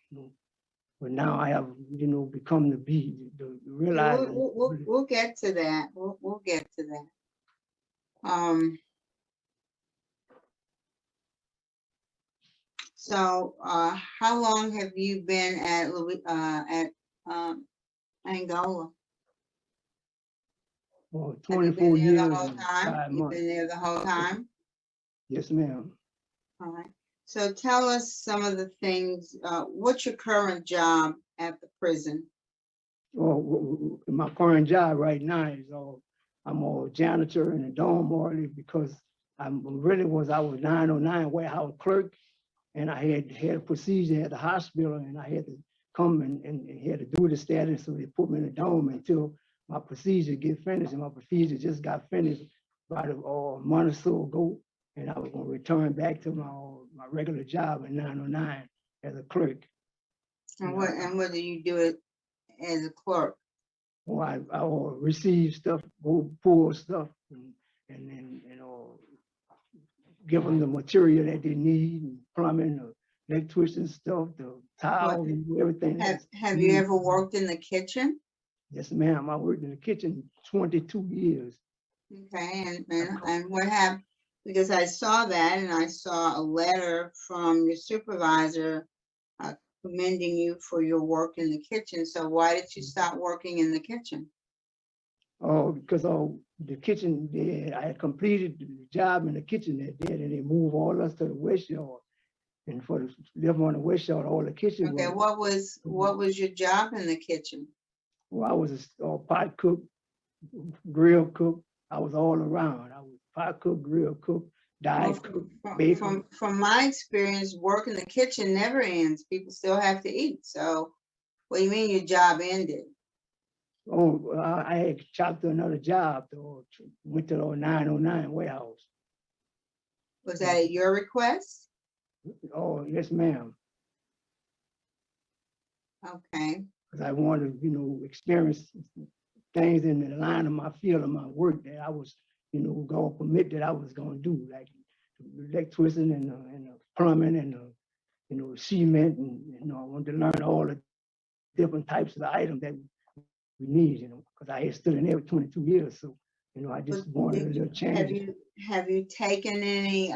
But now I have, become to be, to realize. We'll get to that. We'll get to that. So how long have you been at Angola? Well, Have you 24 been there years the whole and time? 5 You've months. been there the whole time? Yes, ma'am. All right. So tell us some of the things, what's your current job at the prison? Well, my current job right now is I'm a janitor in the dorm orderly because I was 909 warehouse clerk, and I had a procedure at the hospital, and I had to come and had to do the status, so they put me in the dome until my procedure get finished, and my procedure just got finished about a month or so ago, and I was going to return back to my regular job at 909 as a clerk. And what do you do it as a clerk? Well, I will receive stuff, go pull stuff, and then give them the material that they need, and plumbing, the electrician stuff, the towels, and everything. Have you ever worked in the kitchen? Yes, ma'am. I worked in the kitchen 22 years. Okay, and what happened? Because I saw that, and I saw a letter from your supervisor commending you for your work in the kitchen. So why did you stop working in the kitchen? Oh, because the kitchen, I had completed the job in the kitchen that day, and they moved all us to the west yard. And for the live on the west yard, all the kitchen. Okay, what was your job in the kitchen? Well, I was a pot cook, grill cook. I was all around. I was pot cook, grill cook, dive cook, baker. From my experience, work in the kitchen never ends. People still have to eat. So what do you mean your job ended? Oh, I had chopped to another job, went to the 909 warehouse. Was that at your request? Oh, yes, ma'am. Okay. Because I wanted to, experience things in the line of my field of my work that I was, going to commit that I was going to do, like the electrician and the plumbing and the cement, and I wanted to learn all the different types of the items that we need, because I had stood in there for 22 years, so I just wanted a little change. Have you taken any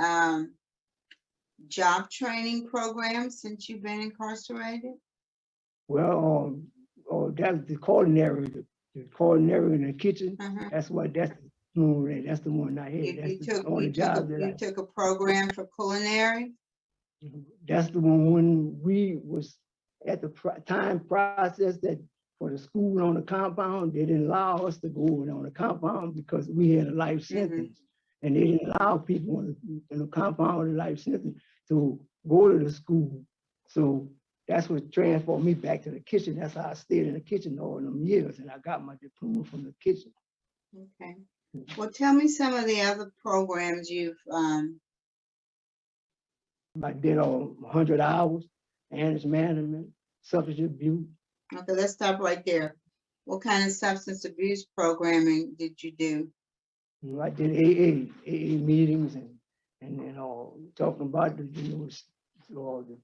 job training programs since you've been incarcerated? Well, that's the culinary in the kitchen. That's the one I had. You took a program for culinary? That's the one when we was at the time process that for the school on the compound, they didn't allow us to go on the compound because we had a life sentence. And they didn't allow people in the compound with a life sentence to go to the school. So that's what transferred me back to the kitchen. That's how I stayed in the kitchen all them years, and I got my diploma from the kitchen. Okay. Well, tell me some of the other programs you've I did 100 hours, annex management, substance abuse. Okay, let's stop right there. What kind of substance abuse programming did you do? I did AA meetings and talking about the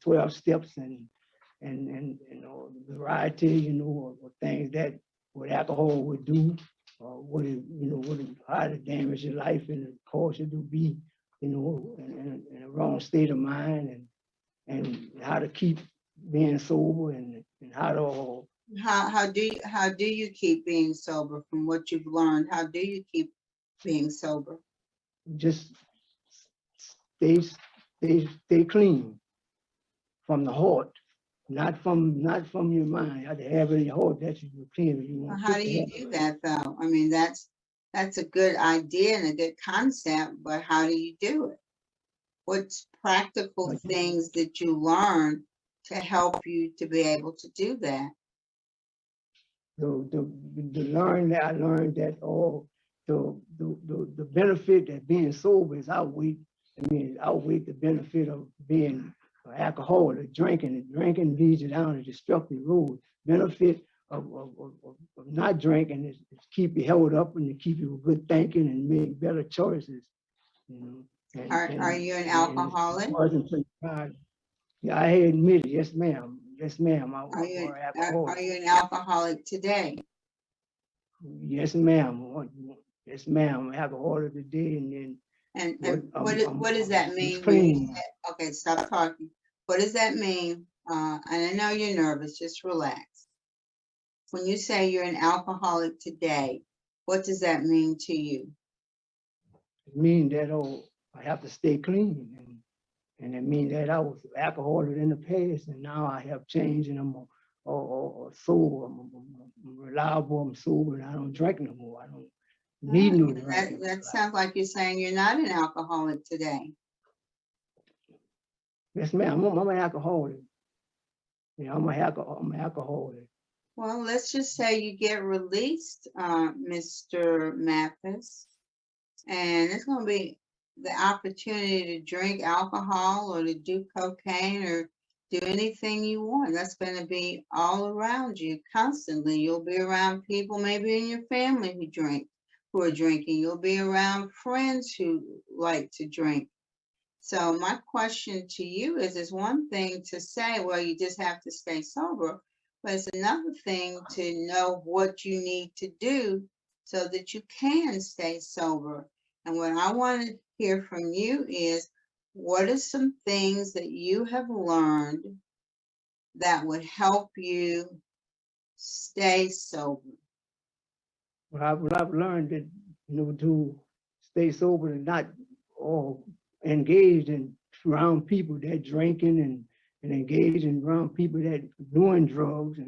12 steps and the variety, of things that what alcohol would do, how to damage your life and cause you to be, you know, in a wrong state of mind, and how to keep being sober, and how to How do you keep being sober from what you've learned? How do you keep being sober? just stay clean from the heart, not from your mind. You have to have it in your heart that you're clean. You Well, want how do you do that though? I mean, that's a good idea and a good concept, but how do you do it? What's practical things that you learn to help you to be able to do that? the learn that I learned that all the benefit that being sober is outweigh the benefit of being an alcoholic. Drinking leads you down a destructive road. Benefit of not drinking is keep you held up and to keep you with good thinking and make better choices. You know. Are you an alcoholic? Yeah, I admit it. Yes, ma'am. Yes, ma'am. Are you an alcoholic today? Yes, ma'am. Yes, ma'am. I have a order today, and then. What does that mean? Clean. Okay, stop talking. What does that mean? And I know you're nervous, just relax. When you say you're an alcoholic today, what does that mean to you? It means that I have to stay clean, and it means that I was alcoholic in the past, and now I have changed, and I'm sober. I'm reliable. I'm sober, and I don't drink no more. I don't need no drink. That sounds like you're saying you're not an alcoholic today. Yes, ma'am. I'm an alcoholic. Yeah, I'm an alcoholic. Well, let's just say you get released, Mr. Mathis, and it's going to be the opportunity to drink alcohol or to do cocaine or do anything you want. That's going to be all around you constantly. You'll be around people maybe in your family who are drinking. You'll be around friends who like to drink. So my question to you is, it's one thing to say, well, you just have to stay sober, but it's another thing to know what you need to do so that you can stay sober. And what I want to hear from you is, what are some things that you have learned that would help you stay sober? What I've learned that, to stay sober and not all engaged in around people that drinking and engaged in around people that doing drugs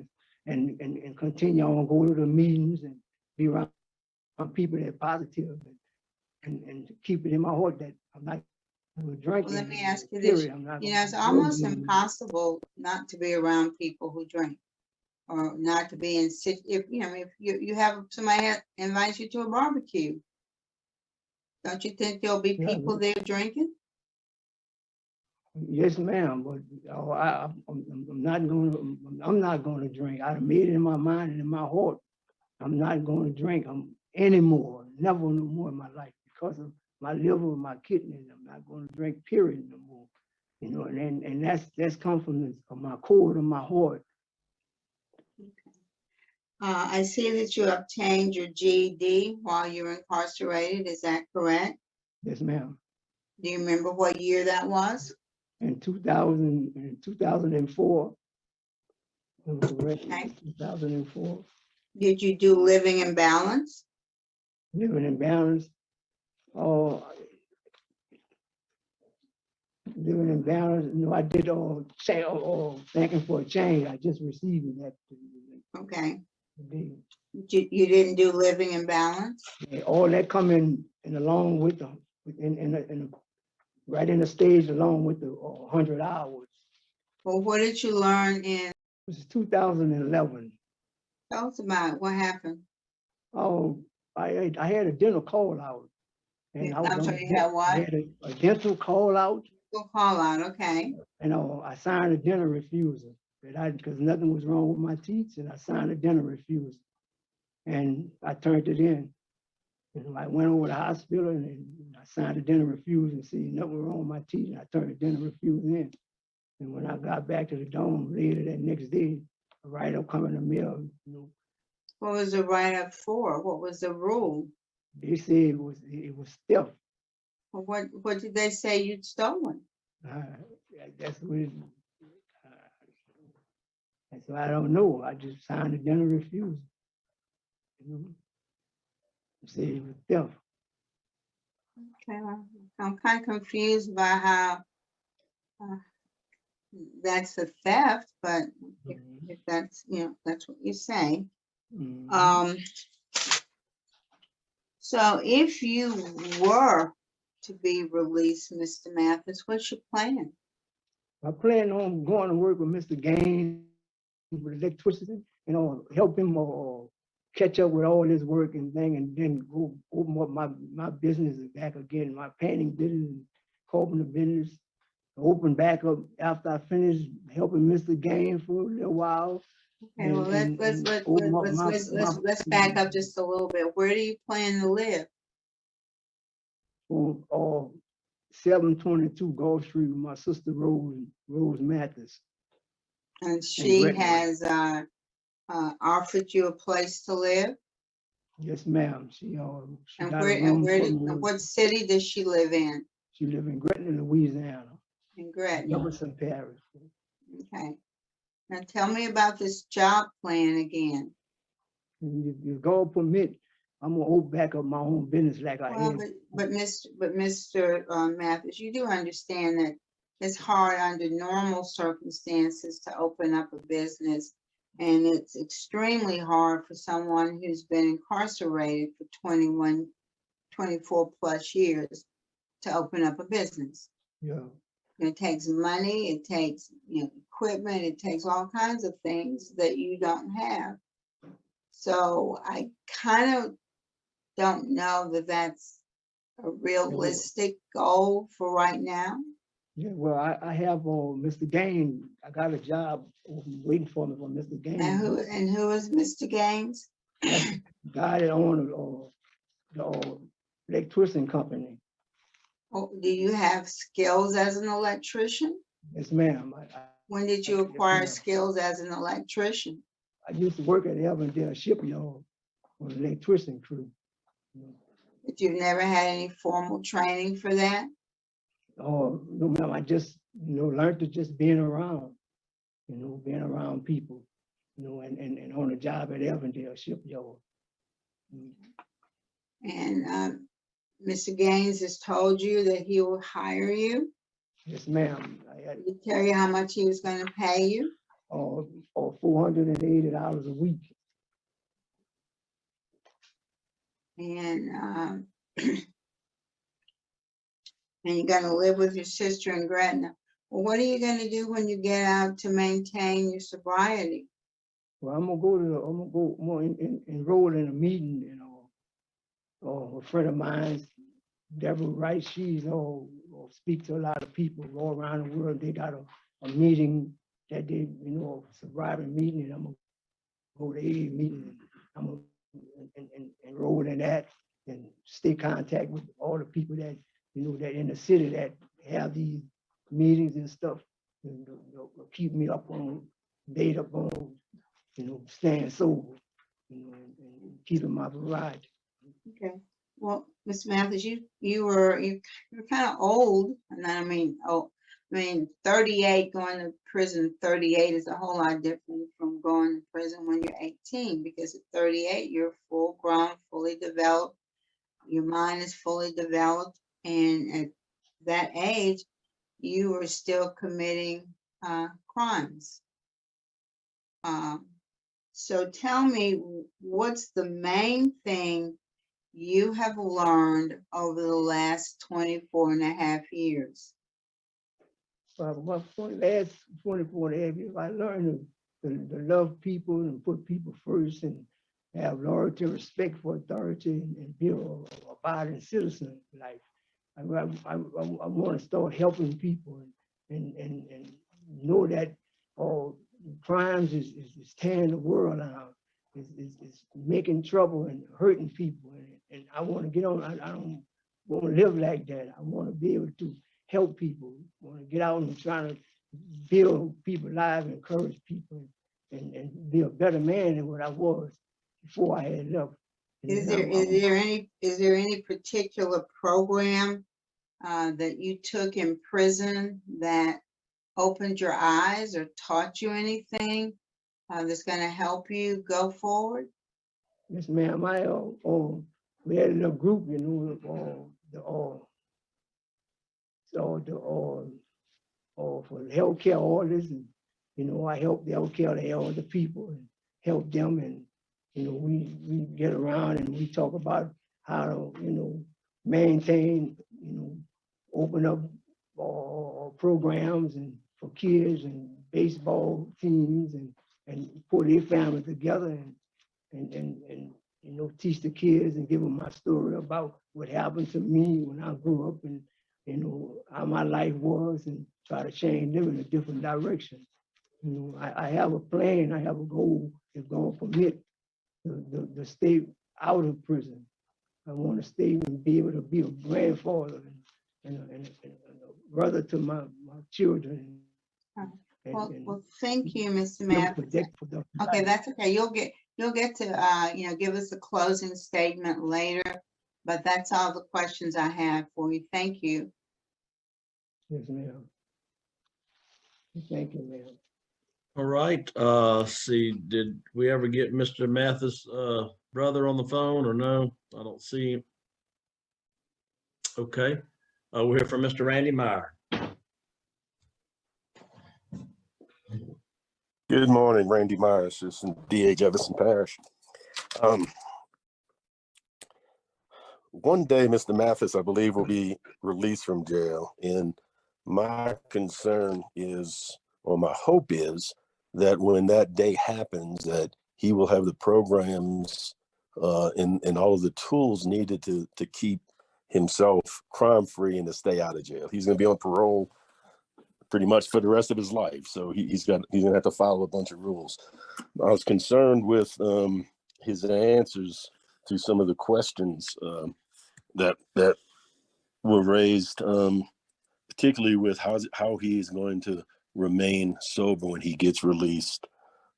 and continue on go to the meetings and be around people that are positive and keep it in my heart that I'm not drinking. Well, let me ask you this. It's almost impossible not to be around people who drink, or not to be in, if you have somebody invites you to a barbecue, don't you think there'll be people there drinking? Yes, ma'am, but I'm not going to drink. I've made it in my mind and in my heart. I'm not going to drink anymore, never no more in my life, because of my liver and my kidneys. I'm not going to drink, period, no more. And that's come from my core of my heart. I see that you obtained your GED while you were incarcerated. Is that correct? Yes, ma'am. Do you remember what year that was? In 2004. Okay. 2004. Did you do living in balance? Living in balance. Living in balance. I did thanking for a change. I just received that. Okay. You didn't do living in balance? Yeah, all that come in along with right in the stage along with the 100 hours. Well, what did you learn in? It was 2011. Tell us about it. What happened? Oh, I had a dental call out. And I'm sorry, you had what? I had a dental call out. Call out, okay. And I signed a dental refusal because nothing was wrong with my teeth, and I signed a dental refusal. And I turned it in. And I went over to the hospital and I signed a dental refusal and see nothing wrong with my teeth, and I turned the dental refusal in. And when I got back to the dome later that next day, a write-up come in the mail. What was the write-up for? What was the rule? They said it was theft. What did they say you'd stolen? That's what it, that's why I don't know. I just signed a general refusal. You know? Say it was theft. Okay, well, I'm kind of confused by how that's a theft, but if that's, that's what you say. So if you were to be released, Mr. Mathis, what's your plan? I plan on going to work with Mr. Gaines with electricity, help him catch up with all this work and thing, and then go open up my business back again, my painting business, carpenter business, open back up after I finish helping Mr. Gaines for a little while. Okay, well, let's back up just a little bit. Where do you plan to live? On 722 Gulf Street with my sister Rose Mathis. And she has offered you a place to live? Yes, ma'am. She what city does she live in? She lives in Gretna, Louisiana. In Gretna. Jefferson Parish. Okay. Now tell me about this job plan again. If God permit, I'm gonna open back up my own business like I am. But Mr. Mathis, you do understand that it's hard under normal circumstances to open up a business, and it's extremely hard for someone who's been incarcerated for 24 plus years to open up a business. Yeah. It takes money, it takes equipment, it takes all kinds of things that you don't have. So I kind of don't know that that's a realistic goal for right now. Yeah, well, I have Mr. Gaines. I got a job waiting for me from Mr. Gaines. And who is Mr. Gaines? The guy that owned the electrician company. Oh, do you have skills as an electrician? Yes, ma'am. When did you acquire skills as an electrician? I used to work at the Avondale shipyard on the electrician crew. But you've never had any formal training for that? Oh, no, ma'am. I just, learned to just being around, being around people, and on the job at Avondale shipyard. And Mr. Gaines has told you that he will hire you? Yes, ma'am. Did he tell you how much he was going to pay you? $480 a week. And and you're going to live with your sister in Gretna. Well, what are you going to do when you get out to maintain your sobriety? Well, I'm gonna go enroll in a meeting, a friend of mine, Deborah Wright, she's speak to a lot of people all around the world. They got a meeting that they, sobriety meeting, and I'm gonna go to a meeting. I'm gonna enroll in that and stay in contact with all the people that, that in the city that have these meetings and stuff, and keep me up on, made up on, staying sober, and keeping my variety. Okay. Well, Ms. Mathis, you're kind of old, and I mean, 38 going to prison. 38 is a whole lot different from going to prison when you're 18, because at 38 you're full grown, fully developed. Your mind is fully developed, and at that age, you are still committing crimes. So tell me, what's the main thing you have learned over the last 24 and a half years? Well, for the last 24 and a half years, I learned to love people and put people first, and have loyalty and respect for authority, and be an abiding citizen of life. I want to start helping people and know that crimes is tearing the world out. Is making trouble and hurting people, and I want to get on. I don't want to live like that. I want to be able to help people. I want to get out and try to build people's lives, encourage people, and be a better man than what I was before I had left. Is there any particular program that you took in prison that opened your eyes or taught you anything that's going to help you go forward? Yes, ma'am. We had a little group, you know, for healthcare orders, and you know, I help the healthcare the elder people and help them, and you know, we get around and we talk about how to, you know, maintain, you know, open up programs and for kids and baseball teams and put their family together and you know, teach the kids and give them my story about what happened to me when I grew up and you know how my life was, and try to change them in a different direction. You know, I have a plan, I have a goal that's going to permit the stay out of prison. I want to stay and be able to be a grandfather and a brother to my children. Well, thank you, Mr. Mathis. Okay, that's okay. You'll get to you know, give us a closing statement later, but that's all the questions I have for you. Thank you. Yes, ma'am. Thank you, ma'am. All right. See, did we ever get Mr. Mathis' brother on the phone or no? I don't see him. Okay. We'll hear from Mr. Randy Meyer. Good morning, Randy Meyer, Assistant DA Jefferson Parish. One day, Mr. Mathis, I believe, will be released from jail. And my concern is, or my hope is, that when that day happens, that he will have the programs and all of the tools needed to keep himself crime-free and to stay out of jail. He's going to be on parole pretty much for the rest of his life. So he's going to have to follow a bunch of rules. I was concerned with his answers to some of the questions that were raised, particularly with how he is going to remain sober when he gets released.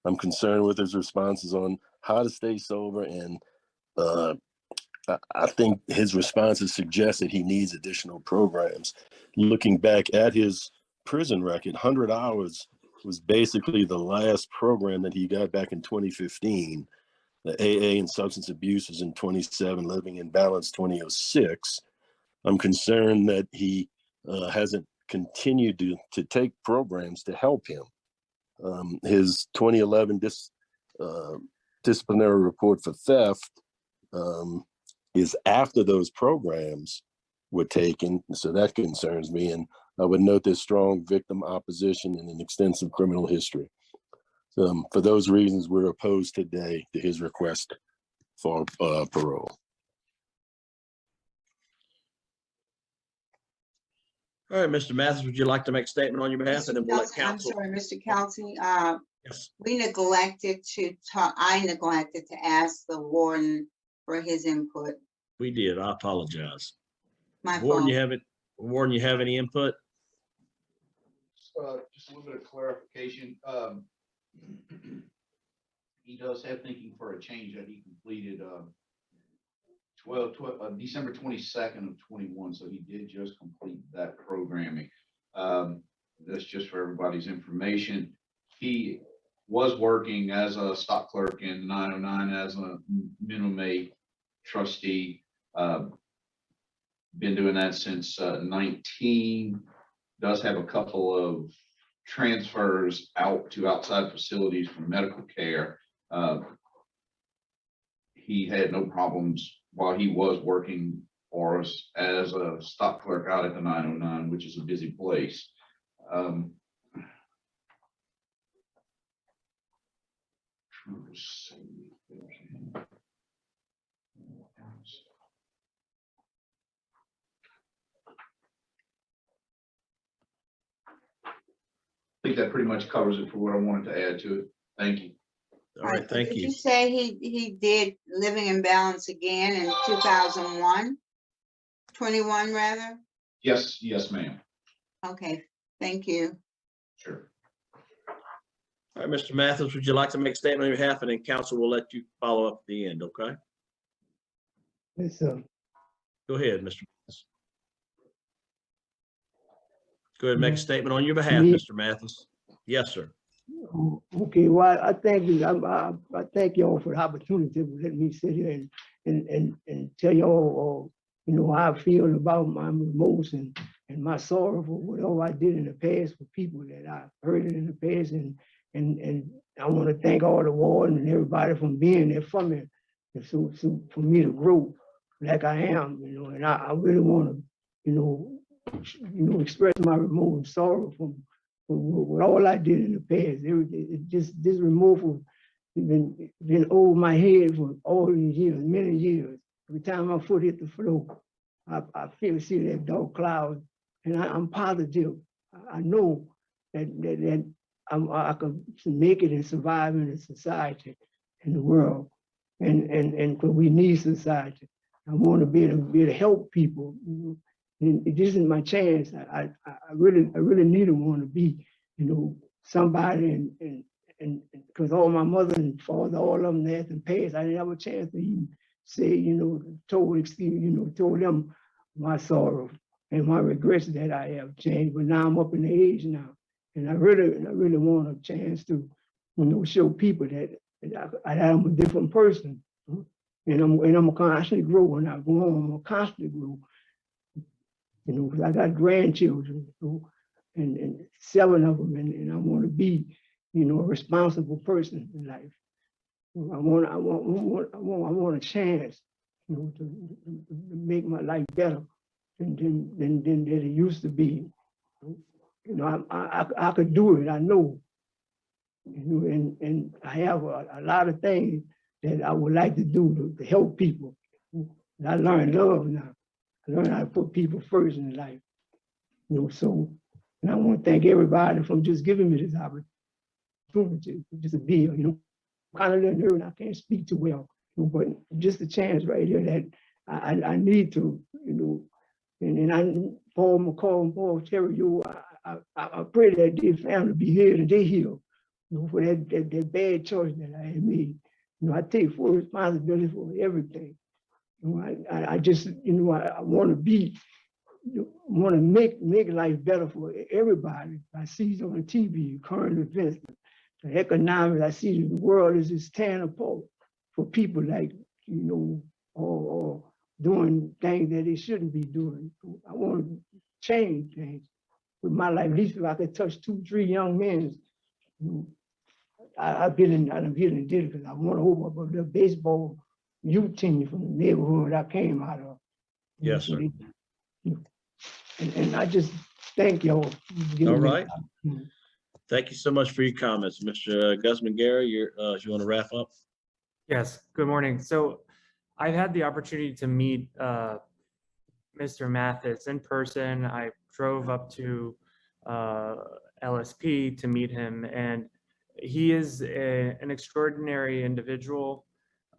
I'm concerned with his responses on how to stay sober, and I think his responses suggest that he needs additional programs. Looking back at his prison record, 100 hours was basically the last program that he got back in 2015. The AA and substance abuse was in 27, Living in Balance 2006. I'm concerned that he hasn't continued to take programs to help him. His 2011 disciplinary report for theft is after those programs were taken, so that concerns me. And I would note there's strong victim opposition and an extensive criminal history. For those reasons, we're opposed today to his request for parole. All right, Mr. Mathis, would you like to make a statement on your behalf? And then we'll let counsel. I'm sorry, Mr. Kelsey. Yes. We neglected to talk. I neglected to ask the warden for his input. We did. I apologize. My Warden, fault. Warden, you have any input? Just a little bit of clarification. He does have thinking for a change that he completed December 22nd of 21. So he did just complete that programming. That's just for everybody's information. He was working as a stock clerk in 909 as a minimum aid trustee. Been doing that since 19. Does have a couple of transfers out to outside facilities for medical care. He had no problems while he was working for us as a stock clerk out at the 909, which is a busy place. I think that pretty much covers it for what I wanted to add to it. Thank you. All right, thank Did you. you say he did Living in Balance again in 2001? 21 rather? Yes, ma'am. Okay, thank you. Sure. All right, Mr. Mathis, would you like to make a statement on your behalf, and then counsel will let you follow up at the end, okay? Yes, sir. Go ahead, Mr. Mathis. Go ahead and make a Yeah. statement on your behalf, Me- Mr. Mathis. Yes, sir. Oh, okay, well, I thank you. I thank y'all for the opportunity to let me sit here and tell y'all, you know, how I feel about my remorse and my sorrow for whatever I did in the past for people that I hurted in the past. And I want to thank all the warden and everybody from being there for me, so for me to grow like I am, you know, and I really want to, you know, express my remorse and sorrow for with all I did in the past. This removal been over my head for all these years, many years. Every time my foot hit the floor, I see that dark cloud, and I'm positive. I know that I can make it and survive in the society, in the world, and because we need society. I want to be able to help people. And this is my chance. I really need to want to be, you know, somebody, and because all my mother and father, all of them had to pass. I didn't have a chance to even say, you know, told them my sorrow and my regrets that I have changed. But now I'm up in the age now, and I really want a chance to, you know, show people that I am a different person, and I'm constantly grow. When I go on, I'm gonna constantly grow. You know, because I got grandchildren, you know, and 7 of them, and I want to be, you know, a responsible person in life. I want a chance, you know, to make my life better than it used to be. You know, I could do it. I know. You know, and I have a lot of things that I would like to do to help people. And I learned love now. I learned how to put people first in life. You know, so, and I want to thank everybody for just giving me this opportunity just to be here. You know, kind of a little nervous. I can't speak too well, you know, but just a chance right here that I need to, you know, and I, Paul McCall and Paul Terry, you, I pray that their family be here and they heal, you know, for that bad choice that I had made. You know, I take full responsibility for everything. You know, I just, you know, I want to be, want to make life better for everybody. I see it on the TV, current events, the economics. I see the world is just tearing apart for people like, you know, or doing things that they shouldn't be doing. I want to change things with my life. At least if I could touch 2, 3 young men, you know, I've been in and did it because I want to open up a little baseball youth team from the neighborhood I came out of. Yes, sir. And I just thank y'all. All right. Thank you so much for your comments. Mr. Guzman Gary, you want to wrap up? Yes, good morning. So I've had the opportunity to meet Mr. Mathis in person. I drove up to LSP to meet him, and he is an extraordinary individual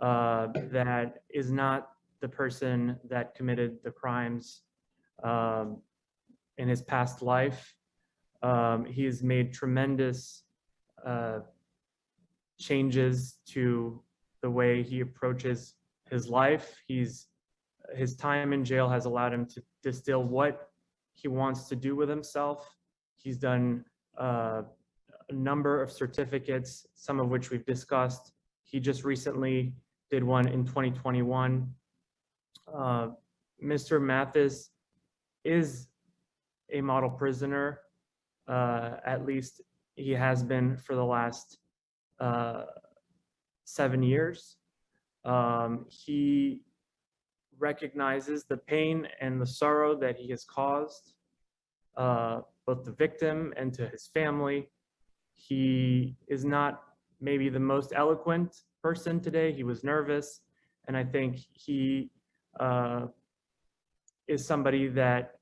that is not the person that committed the crimes in his past life. He has made tremendous changes to the way he approaches his life. His time in jail has allowed him to distill what he wants to do with himself. He's done a number of certificates, some of which we've discussed. He just recently did one in 2021. Mr. Mathis is a model prisoner. At least he has been for the last 7 years. He recognizes the pain and the sorrow that he has caused, both the victim and to his family. He is not maybe the most eloquent person today. He was nervous, and I think he is somebody that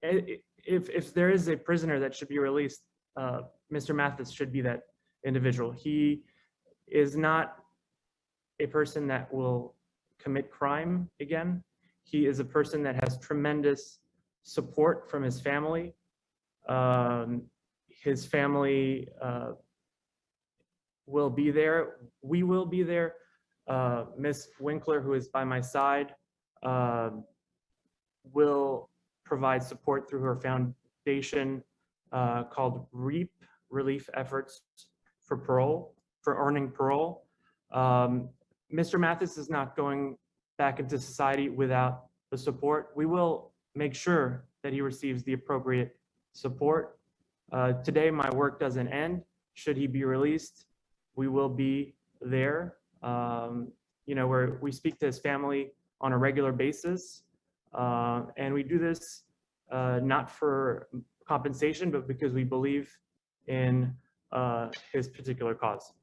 if there is a prisoner that should be released, Mr. Mathis should be that individual. He is not a person that will commit crime again. He is a person that has tremendous support from his family. His family will be there. We will be there. Miss Winkler, who is by my side, will provide support through her foundation called REAP, Relief Efforts for Parole, for Earning Parole. Mr. Mathis is not going back into society without the support. We will make sure that he receives the appropriate support. Today, my work doesn't end. Should he be released, we will be there. You know, where we speak to his family on a regular basis. And we do this not for compensation, but because we believe in his particular cause.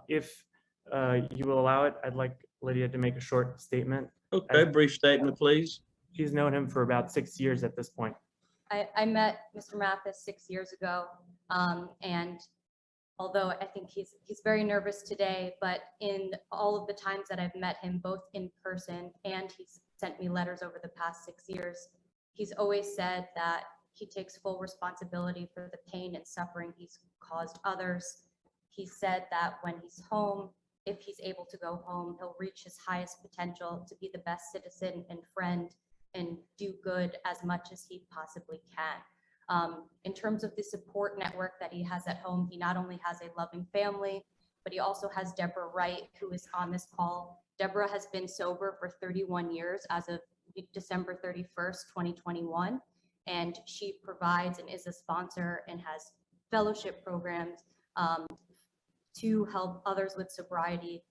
If you will allow it, I'd like Lydia to make a short statement. Okay, brief statement, please. She's known him for about 6 years at this point. I met Mr. Mathis 6 years ago, and although I think he's very nervous today, but in all of the times that I've met him, both in person and he's sent me letters over the past 6 years, he's always said that he takes full responsibility for the pain and suffering he's caused others. He said that when he's home, if he's able to go home, he'll reach his highest potential to be the best citizen and friend and do good as much as he possibly can. In terms of the support network that he has at home, he not only has a loving family, but he also has Deborah Wright, who is on this call. Deborah has been sober for 31 years as of December 31st, 2021. And she provides and is a sponsor and has fellowship programs to help others with sobriety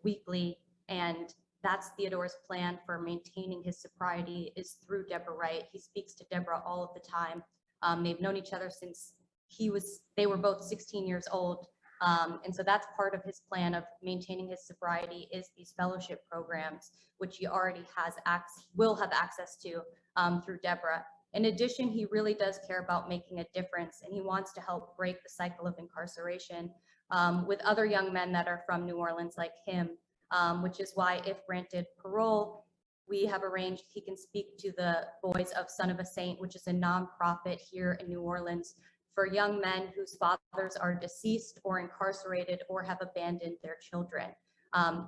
weekly. And that's Theodore's plan for maintaining his sobriety, is through Deborah Wright. He speaks to Deborah all of the time. They've known each other since they were both 16 years old. And so that's part of his plan of maintaining his sobriety, is these fellowship programs, which he already will have access to through Deborah. In addition, he really does care about making a difference, and he wants to help break the cycle of incarceration with other young men that are from New Orleans like him. Which is why, if granted parole, we have arranged he can speak to the Boys of Son of a Saint, which is a nonprofit here in New Orleans for young men whose fathers are deceased or incarcerated or have abandoned their children.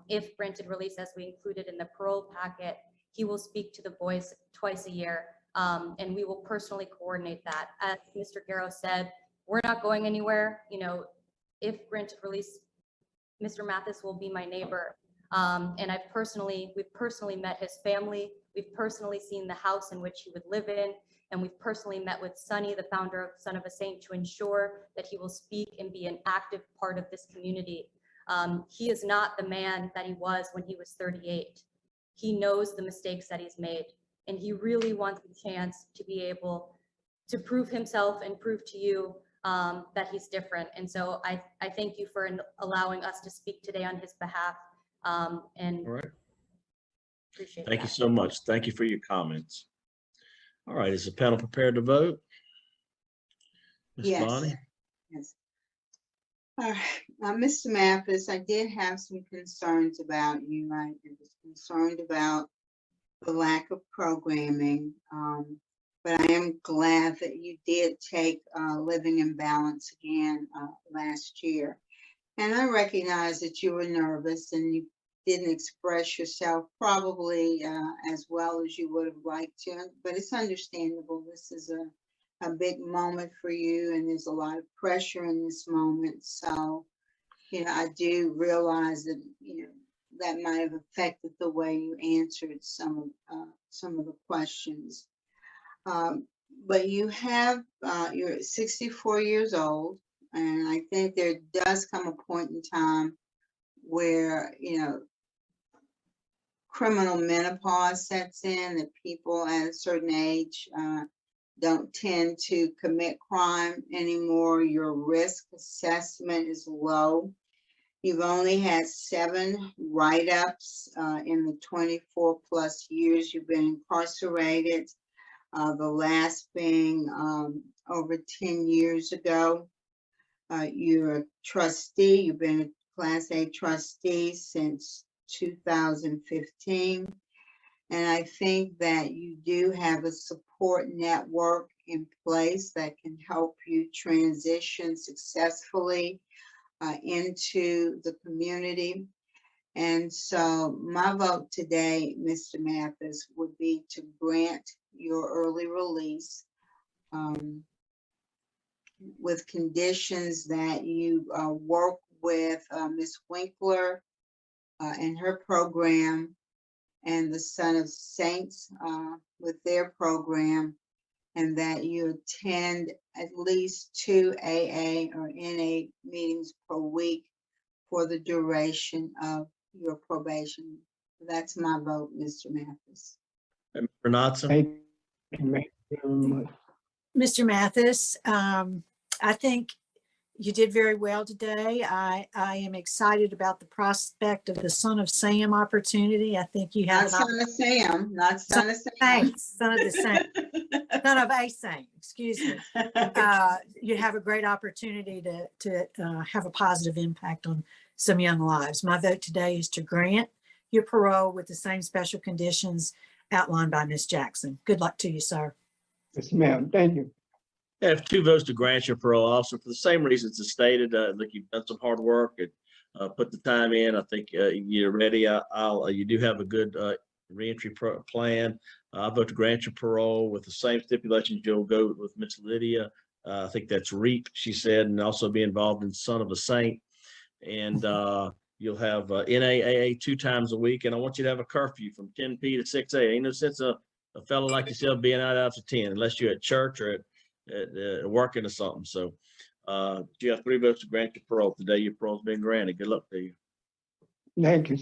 If granted release, as we included in the parole packet, he will speak to the boys twice a year, and we will personally coordinate that. As Mr. Garrow said, we're not going anywhere. You know, if granted release, Mr. Mathis will be my neighbor. And we've personally met his family. We've personally seen the house in which he would live in. And we've personally met with Sonny, the founder of Son of a Saint, to ensure that he will speak and be an active part of this community. He is not the man that he was when he was 38. He knows the mistakes that he's made, and he really wants a chance to be able to prove himself and prove to you that he's different. And so I thank you for allowing us to speak today on his behalf. And All right. Appreciate Thank that. you so much. Thank you for your comments. All right, is the panel prepared to vote? Ms. Yes. Bonnie? Yes. Mr. Mathis, I did have some concerns about you. I was concerned about the lack of programming, but I am glad that you did take Living in Balance again last year. And I recognize that you were nervous and you didn't express yourself probably as well as you would have liked to, but it's understandable. This is a big moment for you, and there's a lot of pressure in this moment. So, you know, I do realize that, you know, that might have affected the way you answered some of the questions. But you have, you're 64 years old, and I think there does come a point in time where, you know, criminal menopause sets in, that people at a certain age don't tend to commit crime anymore. Your risk assessment is low. You've only had 7 write-ups in the 24 plus years you've been incarcerated, the last being over 10 years ago. You're a trustee. You've been a Class A trustee since 2015. And I think that you do have a support network in place that can help you transition successfully into the community. And so my vote today, Mr. Mathis, would be to grant your early release with conditions that you work with Ms. Winkler and her program and the Son of Saints with their program, and that you attend at least 2 AA or NA meetings per week for the duration of your probation. That's my vote, Mr. Mathis. Renata? Thank you very much. Mr. Mathis, I think you did very well today. I am excited about the prospect of the Son of Sam opportunity. I think you have. Not Son of Sam, not Son of Sam. Son of the Saint, Son of a Saint, excuse me. You have a great opportunity to have a positive impact on some young lives. My vote today is to grant your parole with the same special conditions outlined by Ms. Jackson. Good luck to you, sir. Yes, ma'am. Thank you. I have 2 votes to grant your parole also for the same reasons as stated. Look, you've done some hard work and put the time in. I think you're ready. You do have a good reentry plan. I vote to grant your parole with the same stipulations you'll go with Miss Lydia. I think that's REAP, she said, and also be involved in Son of a Saint. And you'll have NAAA 2 times a week. And I want you to have a curfew from 10 p to 6 a. Ain't no sense of a fellow like yourself being out after 10 unless you're at church or at working or something. So you have 3 votes to grant your parole today. Your parole's been granted. Good luck to you. Thank you.